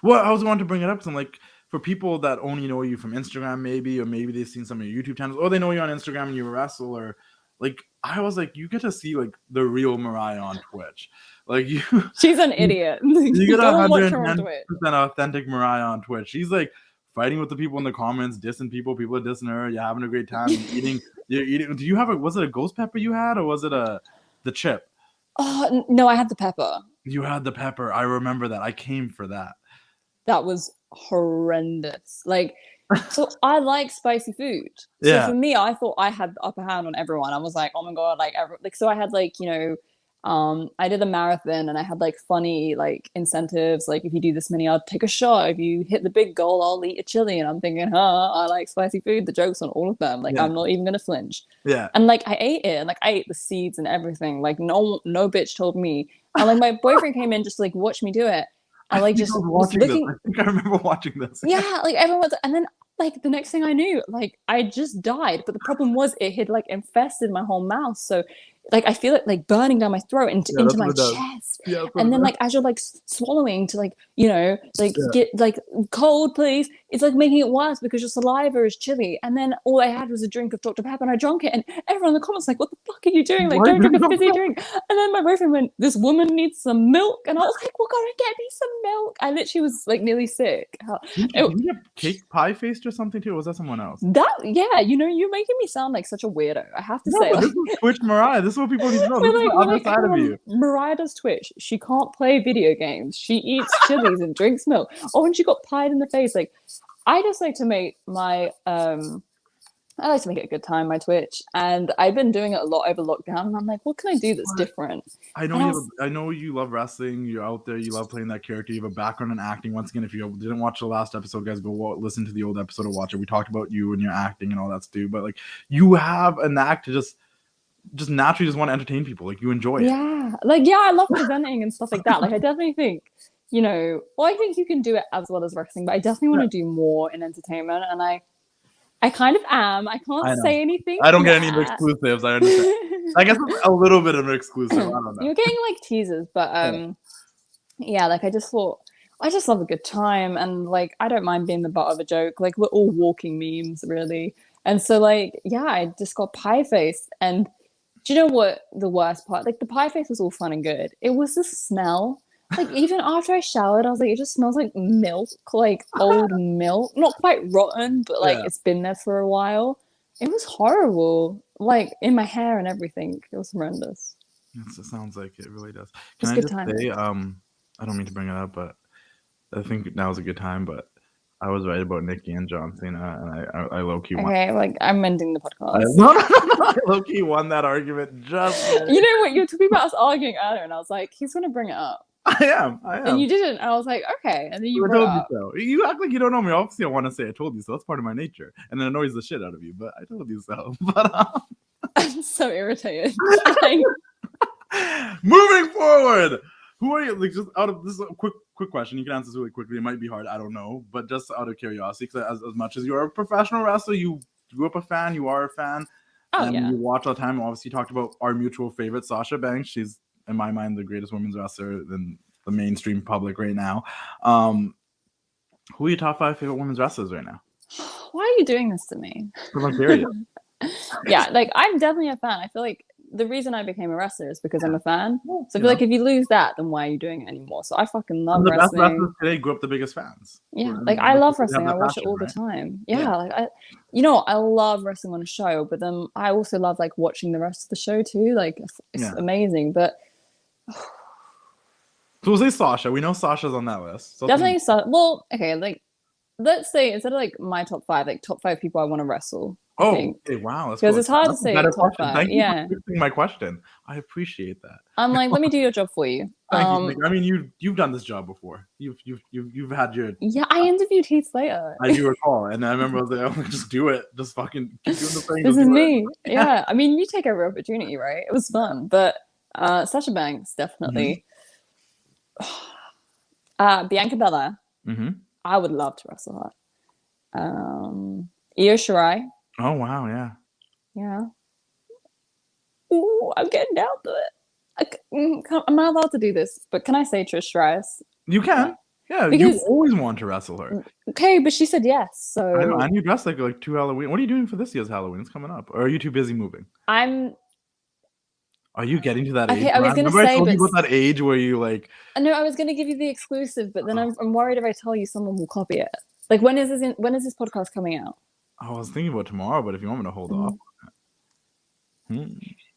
Well, I was going to bring it up because I'm like, for people that only know you from Instagram, maybe, or maybe they've seen some of your YouTube channels, or they know you on Instagram and you wrestle, or like, I was like, you get to see like the real Mariah on Twitch. Like she's an idiot. You get 110% authentic Mariah on Twitch. She's like fighting with the people in the comments, dissing people. People are dissing her. You're having a great time. You're eating. Do you have was it a ghost pepper you had, or was it the chip? Oh no, I had the pepper. You had the pepper. I remember that. I came for that. That was horrendous. Like, so I like spicy food. So for me, I thought I had the upper hand on everyone. I was like, oh my god, so I had like, I did a marathon and I had like funny like incentives. Like if you do this many, I'll take a shot. If you hit the big goal, I'll eat a chili. And I'm thinking, I like spicy food. The joke's on all of them. Like I'm not even gonna flinch. Yeah. And like I ate it, and like I ate the seeds and everything. Like no bitch told me. And like my boyfriend came in just to like watch me do it. I like just was looking. I think I remember watching this. Yeah, like everyone's, and then like the next thing I knew, like I just died. But the problem was it had like infested my whole mouth. So like I feel it like burning down my throat into my chest. Yeah, and then like as you're like swallowing to like get like cold, please. It's like making it worse because your saliva is chilly. And then all I had was a drink of Dr. Pepper, and I drank it. And everyone in the comments like, "What the fuck are you doing? Like, don't drink a fizzy drink." And then my boyfriend went, "This woman needs some milk," and I was like, "Well, gotta get me some milk." I literally was like nearly sick. Did you have cake pie faced or something too? Or was that someone else? You're making me sound like such a weirdo. I have to say, this is Twitch Mariah. This is what people need to know. This is the other side of you. Mariah does Twitch. She can't play video games. She eats chilies and drinks milk. Oh, and she got pied in the face. Like, I just like to make my I like to make it a good time, my Twitch, and I've been doing it a lot over lockdown. And I'm like, what can I do that's different? I know you love wrestling. You're out there. You love playing that character. You have a background in acting. Once again, if you didn't watch the last episode, guys, go listen to the old episode or watch it. We talked about you and your acting and all that stuff. But like, you have a knack to just naturally just want to entertain people. Like, you enjoy it. Yeah, I love presenting and stuff like that. Like, I definitely think, I think you can do it as well as wrestling, but I definitely want to do more in entertainment, and I kind of am. I can't say anything. I don't get any exclusives. I understand. I guess a little bit of an exclusive. I don't know. You're getting like teasers, but like I just thought, I just love a good time, and like I don't mind being the butt of a joke. Like we're all walking memes, really. And so like, I just got pie face. And do you know what the worst part? Like the pie face was all fun and good. It was the smell. Like even after I showered, I was like, it just smells like milk, like old milk. Not quite rotten, but like it's been there for a while. It was horrible. Like in my hair and everything. It was horrendous. It sounds like it really does. Can I just say, I don't mean to bring it up, but I think now is a good time, but I was right about Nikki and John Cena, and I low-key won. Okay, like I'm ending the podcast. No. I low-key won that argument just You know what? You were talking about us arguing earlier, and I was like, he's going to bring it up. I am. And you didn't. I was like, okay. And then you told you so. You act like you don't know me. Obviously, I want to say I told you so. That's part of my nature. And it annoys the shit out of you, but I told you so. But I'm so irritated. Moving forward, Who are you? Like, just out of this is a quick question. You can answer this really quickly. It might be hard. I don't know, but just out of curiosity, because as much as you're a professional wrestler, you grew up a fan. You are a fan, and you watch all the time. Obviously, you talked about our mutual favorite, Sasha Banks. She's in my mind the greatest women's wrestler in the mainstream public right now. Who are your top 5 favorite women's wrestlers right now? Why are you doing this to me? I'm curious. Yeah, like I'm definitely a fan. I feel like the reason I became a wrestler is because I'm a fan. So I feel like if you lose that, then why are you doing it anymore? So I fucking love wrestling. The best wrestlers today grew up the biggest fans. Yeah, like I love wrestling. I watch it all the time. Yeah, like I love wrestling on a show, but then I also love like watching the rest of the show too. Like it's amazing. But so we'll say Sasha. We know Sasha's on that list. So definitely well, okay, like let's say instead of like my top 5, like top 5 people I want to wrestle. Okay, wow. Because it's hard to say top 5. Thank you for fixing my question. I appreciate that. I'm like, let me do your job for you. Thank you. I mean, you've done this job before. You've had your. Yeah, I interviewed Heath Slater. I do recall, and I remember I was like, oh, just do it. Just fucking keep doing the thing. This is me. Yeah, I mean, you take every opportunity, right? It was fun, but Sasha Banks definitely. Bianca Belair. I would love to wrestle her. Io Shirai. Oh wow, yeah. Yeah. Ooh, I'm getting down to it. I'm not allowed to do this, but can I say Trish Stratus? You can. Yeah, because you always want to wrestle her. Okay, but she said yes, so I know, and you dressed like 2 Halloween. What are you doing for this year's Halloween? It's coming up. Or are you too busy moving? Are you getting to that age? I was gonna say, I told you about that age where you like. No, I was gonna give you the exclusive, but then I'm worried if I tell you, someone will copy it. Like, when is this podcast coming out? I was thinking about tomorrow, but if you want me to hold off.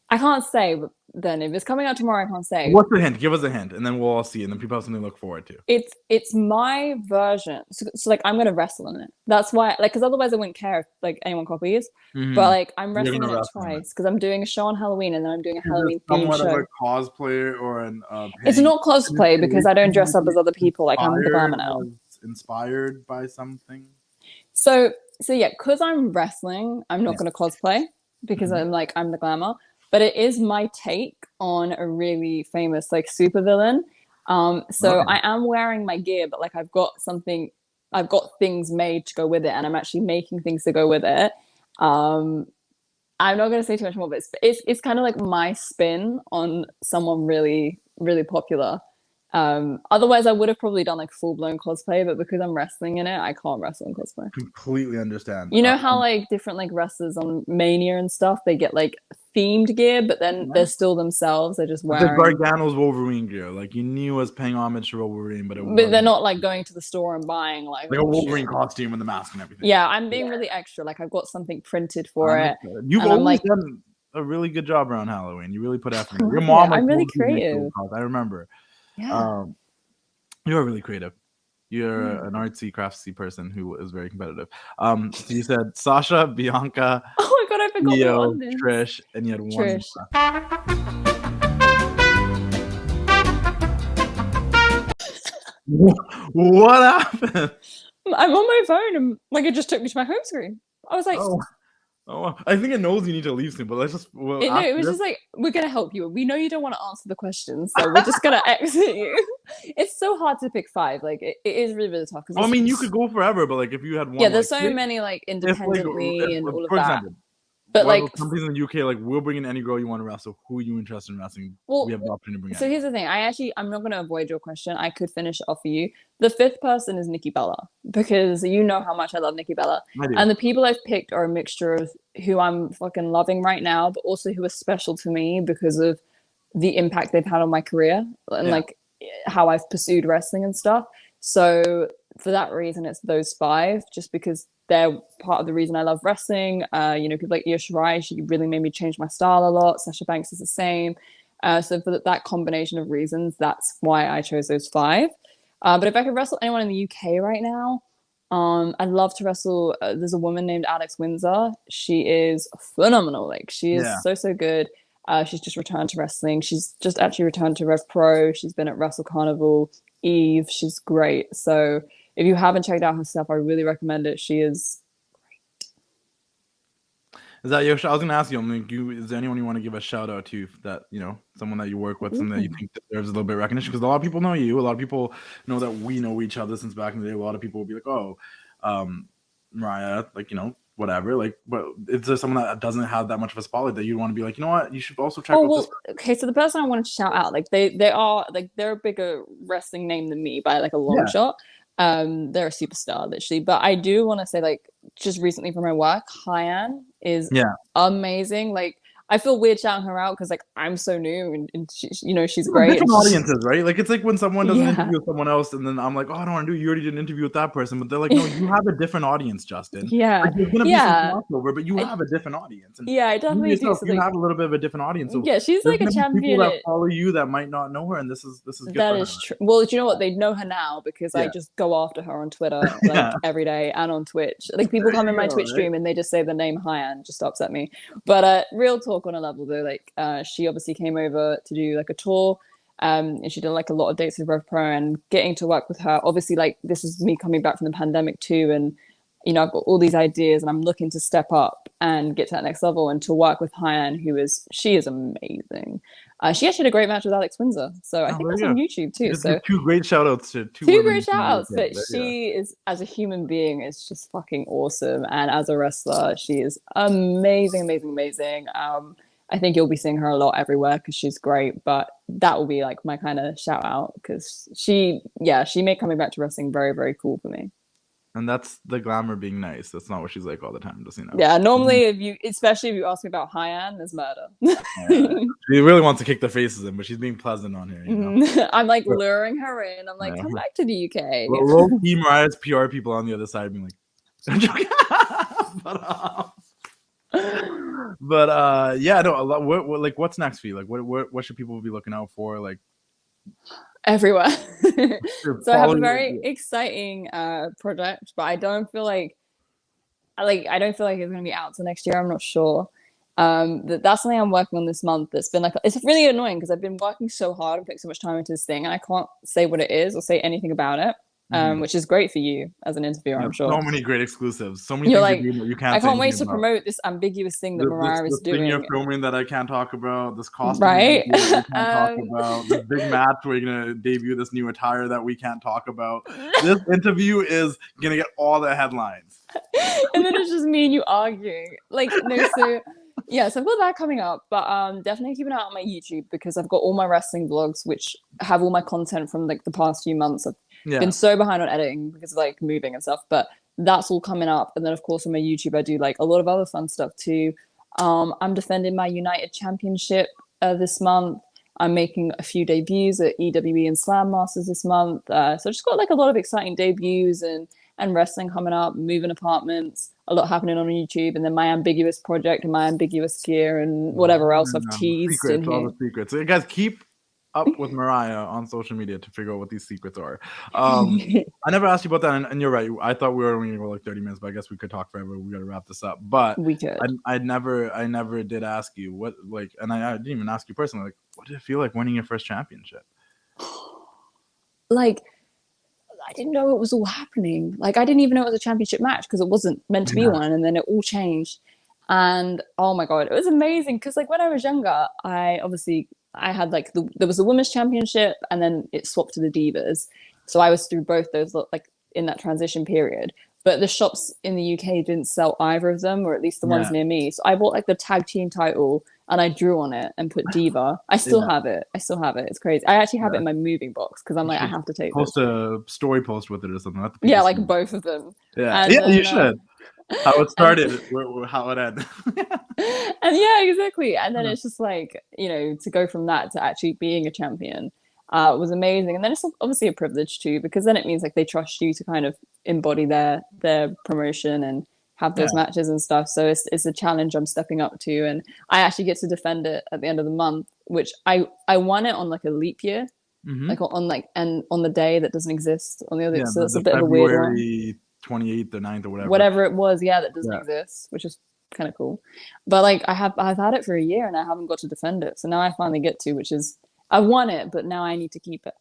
I can't say, but then if it's coming out tomorrow, I can't say. What's the hint? Give us a hint, and then we'll all see, and then people have something to look forward to. It's my version. So like, I'm gonna wrestle in it. That's why, like, because otherwise I wouldn't care if like anyone copies. But like, I'm wrestling it twice because I'm doing a show on Halloween, and then I'm doing a Halloween themed show. Of a cosplayer or an. It's not cosplay because I don't dress up as other people. Like, I'm the glamour now. Inspired by something. So yeah, because I'm wrestling, I'm not going to cosplay because I'm the glamour, but it is my take on a really famous like supervillain. So I am wearing my gear, but like I've got things made to go with it, and I'm actually making things to go with it. I'm not going to say too much more, but it's kind of like my spin on someone really, really popular. Otherwise I would have probably done like full-blown cosplay, but because I'm wrestling in it, I can't wrestle in cosplay. Completely understand. You know how like different like wrestlers on Mania and stuff, they get like themed gear, but then they're still themselves. They're just wearing like Gargano's Wolverine gear. Like, you knew it was paying homage to Wolverine, but they're not like going to the store and buying like a Wolverine costume and the mask and everything. Yeah, I'm being really extra. Like, I've got something printed for it. You've always done a really good job around Halloween. You really put effort in. Your mom, I'm really creative. I remember. Yeah. You're really creative. You're an artsy, craftsy person who is very competitive. So you said Sasha, Bianca, oh my god, I forgot Io, Trish, and you had one. What happened? I'm on my phone and like it just took me to my home screen. I was like, oh, I think it knows you need to leave soon, but let's just. It was just like, we're gonna help you. We know you don't want to answer the questions, so we're just gonna exit you. It's so hard to pick 5. Like, it is really, really tough. I mean, you could go forever, but like if you had one, there's so many like independently and all of that. Example, but like companies in the UK, like, we'll bring in any girl you want to wrestle. Who are you interested in wrestling? We have the opportunity to bring in. So here's the thing. I'm not going to avoid your question. I could finish it off for you. The 5th person is Nikki Bella, because you know how much I love Nikki Bella. And the people I've picked are a mixture of who I'm fucking loving right now, but also who are special to me because of the impact they've had on my career and like how I've pursued wrestling and stuff. So for that reason, it's those 5, just because they're part of the reason I love wrestling. People like Io Shirai, she really made me change my style a lot. Sasha Banks is the same. So for that combination of reasons, that's why I chose those 5. But if I could wrestle anyone in the UK right now, I'd love to wrestle. There's a woman named Alex Windsor. She is phenomenal. Like, she is so good. She's just returned to wrestling. She's just actually returned to Revpro. She's been at Wrestle Carnival, Eve. She's great. So if you haven't checked out her stuff, I really recommend it. She is great. Is that your show? I was gonna ask you. I'm like, is there anyone you want to give a shout out to that someone that you work with, someone that you think deserves a little bit of recognition? Because a lot of people know you. A lot of people know that we know each other since back in the day. A lot of people will be like, oh, Mariah, like whatever. Like, but is there someone that doesn't have that much of a spotlight that you want to be like, you know what, you should also check out this? Okay, so the person I wanted to shout out, like they are like they're a bigger wrestling name than me by like a long shot. They're a superstar literally, but I do want to say, like, just recently for my work, Hyan is amazing. Like, I feel weird shouting her out because like I'm so new and she, she's great. Different audiences, right? Like, it's like when someone does an interview with someone else, and then I'm like, oh, I don't want to do. You already did an interview with that person, but they're like, no, you have a different audience, Justin. Yeah, like, there's gonna be some crossover, but you have a different audience. And I definitely do. You have a little bit of a different audience. So she's like a champion. People that follow you that might not know her, and this is good. That is true. Well, do you know what? They know her now because I just go after her on Twitter like every day and on Twitch. Like, people come in my Twitch stream and they just say the name Hyan, just to upset me. But real talk on a level though, like she obviously came over to do like a tour. And she did like a lot of dates with Revpro, and getting to work with her. Obviously, like, this is me coming back from the pandemic too, and I've got all these ideas, and I'm looking to step up and get to that next level, and to work with Hyan, she is amazing. She actually had a great match with Alex Windsor, so I think that's on YouTube too. So two great shout outs to two great shout outs. But she is, as a human being, is just fucking awesome, and as a wrestler, she is amazing. I think you'll be seeing her a lot everywhere because she's great, but that will be like my kind of shout out because she made coming back to wrestling very, very cool for me. And that's the glamour being nice. That's not what she's like all the time, just Yeah, normally especially if you ask me about Hyan, there's murder. She really wants to kick their faces in, but she's being pleasant on here. I'm like luring her in. I'm like, come back to the UK. Low key Mariah's PR people on the other side being like, I'm joking. But yeah, no. What like, what's next for you? Like, what should people be looking out for? Like, everywhere. So I have a very exciting project, but I don't feel like it's going to be out till next year. I'm not sure. That's something I'm working on this month. It's been like, it's really annoying because I've been working so hard and putting so much time into this thing, and I can't say what it is or say anything about it. Which is great for you as an interviewer, I'm sure. So many great exclusives. So many things like, you can't. I can't wait to promote this ambiguous thing that Mariah is doing. Thing you're filming that I can't talk about. This costume right? that we can't talk about. This big match where you're gonna debut this new attire that we can't talk about. This interview is gonna get all the headlines. And then it's just me and you arguing. Like, no, so yeah, so I've got that coming up, but definitely keep an eye on my YouTube because I've got all my wrestling vlogs, which have all my content from like the past few months. I've been so behind on editing because of like moving and stuff, but that's all coming up. And then of course on my YouTube I do like a lot of other fun stuff too. I'm defending my United Championship this month. I'm making a few debuts at EWE and Slam Masters this month. So I've just got like a lot of exciting debuts and wrestling coming up, moving apartments, a lot happening on YouTube, and then my ambiguous project and my ambiguous gear and whatever else I've teased in here. All the secrets. So guys, keep up with Mariah on social media to figure out what these secrets are. I never asked you about that, and you're right. I thought we were only going to go like 30 minutes, but I guess we could talk forever. We got to wrap this up. But we could. I never did ask you what, like, and I didn't even ask you personally, like, what did it feel like winning your first championship? Like, I didn't know it was all happening. Like, I didn't even know it was a championship match because it wasn't meant to be one, and then it all changed. And oh my god, it was amazing because like when I was younger, I had like there was the women's championship and then it swapped to the divas. So I was through both those like in that transition period. But the shops in the UK didn't sell either of them, or at least the ones near me. So I bought like the tag team title and I drew on it and put Diva. I still have it. It's crazy. I actually have it in my moving box because I'm like, I have to take post a story post with it or something. Yeah, like both of them. Yeah, and you should. How it started, how it ended. And yeah, exactly. And then it's just like, to go from that to actually being a champion was amazing. And then it's obviously a privilege too, because then it means like they trust you to kind of embody their promotion and have those matches and stuff. So it's a challenge I'm stepping up to, and I actually get to defend it at the end of the month, which I won it on like a leap year, like on the day that doesn't exist on the other. So it's a bit of a weird one. 28th or 9th or whatever it was, that doesn't exist, which is kind of cool. But like I've had it for a year and I haven't got to defend it, so now I finally get to, which is I won it, but now I need to keep it.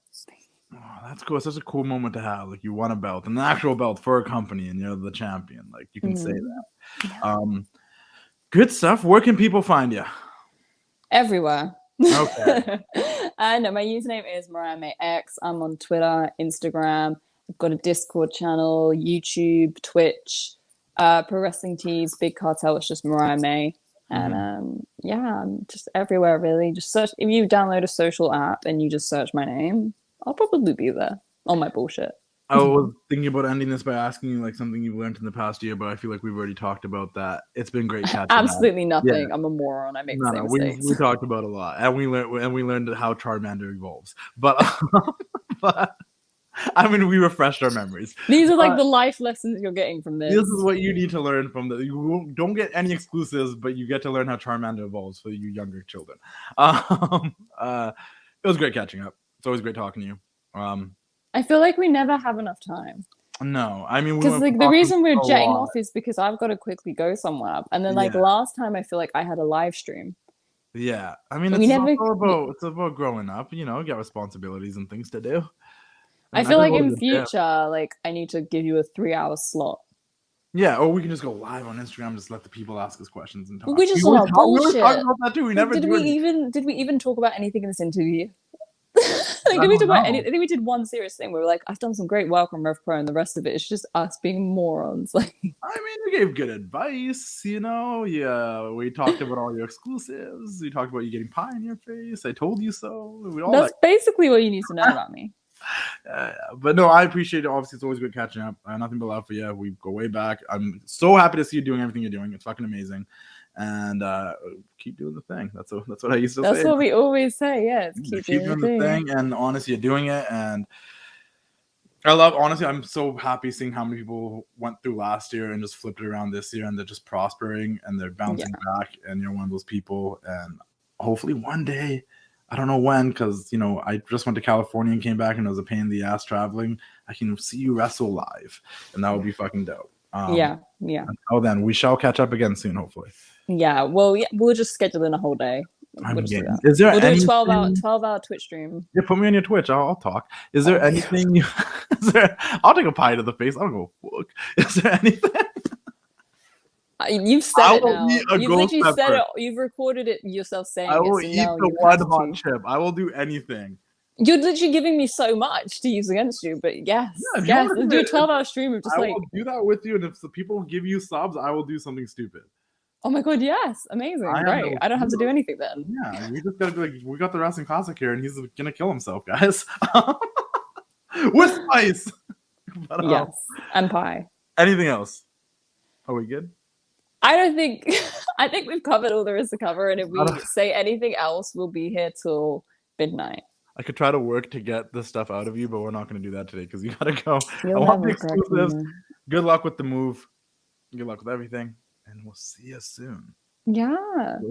Oh, that's cool. It's such a cool moment to have. Like, you won a belt, an actual belt for a company, and you're the champion. Like, you can say that. Good stuff. Where can people find you? Everywhere. Okay. And my username is Mariah May X. I'm on Twitter, Instagram. I've got a Discord channel, YouTube, Twitch, Pro Wrestling Tees, Big Cartel. It's just Mariah May. And yeah, I'm just everywhere really. Just search, if you download a social app and you just search my name, I'll probably be there on my bullshit. I was thinking about ending this by asking you like something you've learned in the past year, but I feel like we've already talked about that. It's been great catching Absolutely up. nothing. Yeah. I'm a moron. I make the same we mistakes. talked about a lot, and we learned how Charmander evolves. But but I mean, we refreshed our memories. These are like the life lessons you're getting from this. This is what you need to learn from the. You don't get any exclusives, but you get to learn how Charmander evolves for you younger children. It was great catching up. It's always great talking to you. I feel like we never have enough time. No, I mean, because like the reason we're jetting off is because I've got to quickly go somewhere, and then like last time I feel like I had a live stream. Yeah, I mean, it's about growing up. You know, get responsibilities and things to do. I feel like in future, like I need to give you a 3-hour slot. Yeah, or we can just go live on Instagram, just let the people ask us questions and talk. We just talk bullshit. We were talking about that too. We never did we even talk about anything in this interview? Like, did we talk about anything? I think we did one serious thing where we're like, I've done some great work on Revpro, and the rest of it is just us being morons. Like, I mean, we gave good advice, you know. Yeah, we talked about all your exclusives. We talked about you getting pie in your face. I told you so. That's basically what you need to know about me. But no, I appreciate it. Obviously, it's always good catching up. I have nothing but love for you. We go way back. I'm so happy to see you doing everything you're doing. It's fucking amazing. And keep doing the thing. That's what I used to say. That's what we always say. Yeah, it's keep doing the thing. And honestly, you're doing it. And honestly, I'm so happy seeing how many people went through last year and just flipped it around this year, and they're just prospering and they're bouncing back. And you're one of those people. And hopefully one day, I don't know when, because, you know, I just went to California and came back, and it was a pain in the ass traveling. I can see you wrestle live, and that would be fucking dope. Yeah. Oh, then we shall catch up again soon, hopefully. Yeah, well, we'll just schedule in a whole day. We'll do Is there we'll do a 12-hour Twitch stream. Yeah, put me on your Twitch. I'll talk. Is there anything? I'll take a pie to the face. I don't go fuck. Is there anything? You've said it now. You've literally said it. You've recorded it yourself saying it. I will eat the one hot chip. I will do anything. You're literally giving me so much to use against you, but yes. Do a 12-hour stream of just I will do that with you, and if the people give you subs, I will do something stupid. Oh my god, yes. Amazing. Great. I don't have to do anything then. Yeah, we just gotta be like, we got the Wrestling Classic here, and he's gonna kill himself, guys. With spice. But, yes. And pie. Anything else? Are we good? I think we've covered all there is to cover, and if we say anything else, we'll be here till midnight. I could try to work to get the stuff out of you, but we're not going to do that today because you got to go. I want the exclusives. Good luck with the move. Good luck with everything. And we'll see you soon. Yeah.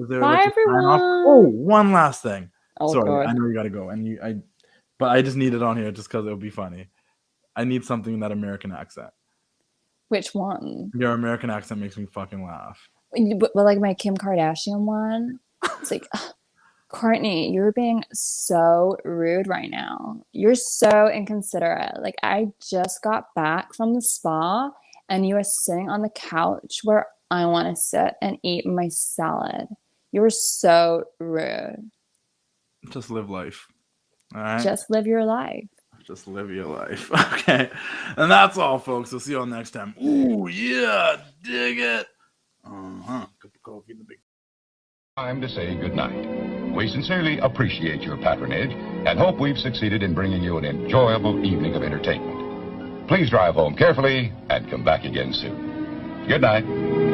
Bye, everyone. Oh, one last thing. Oh, sorry, God. I know you got to go. But I just need it on here just because it'll be funny. I need something in that American accent. Which one? Your American accent makes me fucking laugh. But like my Kim Kardashian one. It's like... Courtney, you're being so rude right now. You're so inconsiderate. Like, I just got back from the spa, and you are sitting on the couch where I want to sit and eat my salad. You're so rude. Just live life. All right? Just live your life. Just live your life. Okay. And that's all, folks. We'll see you all next time. Ooh, yeah. Dig it. Cup of coffee in the big... Time to say goodnight. We sincerely appreciate your patronage and hope we've succeeded in bringing you an enjoyable evening of entertainment. Please drive home carefully and come back again soon. Good night.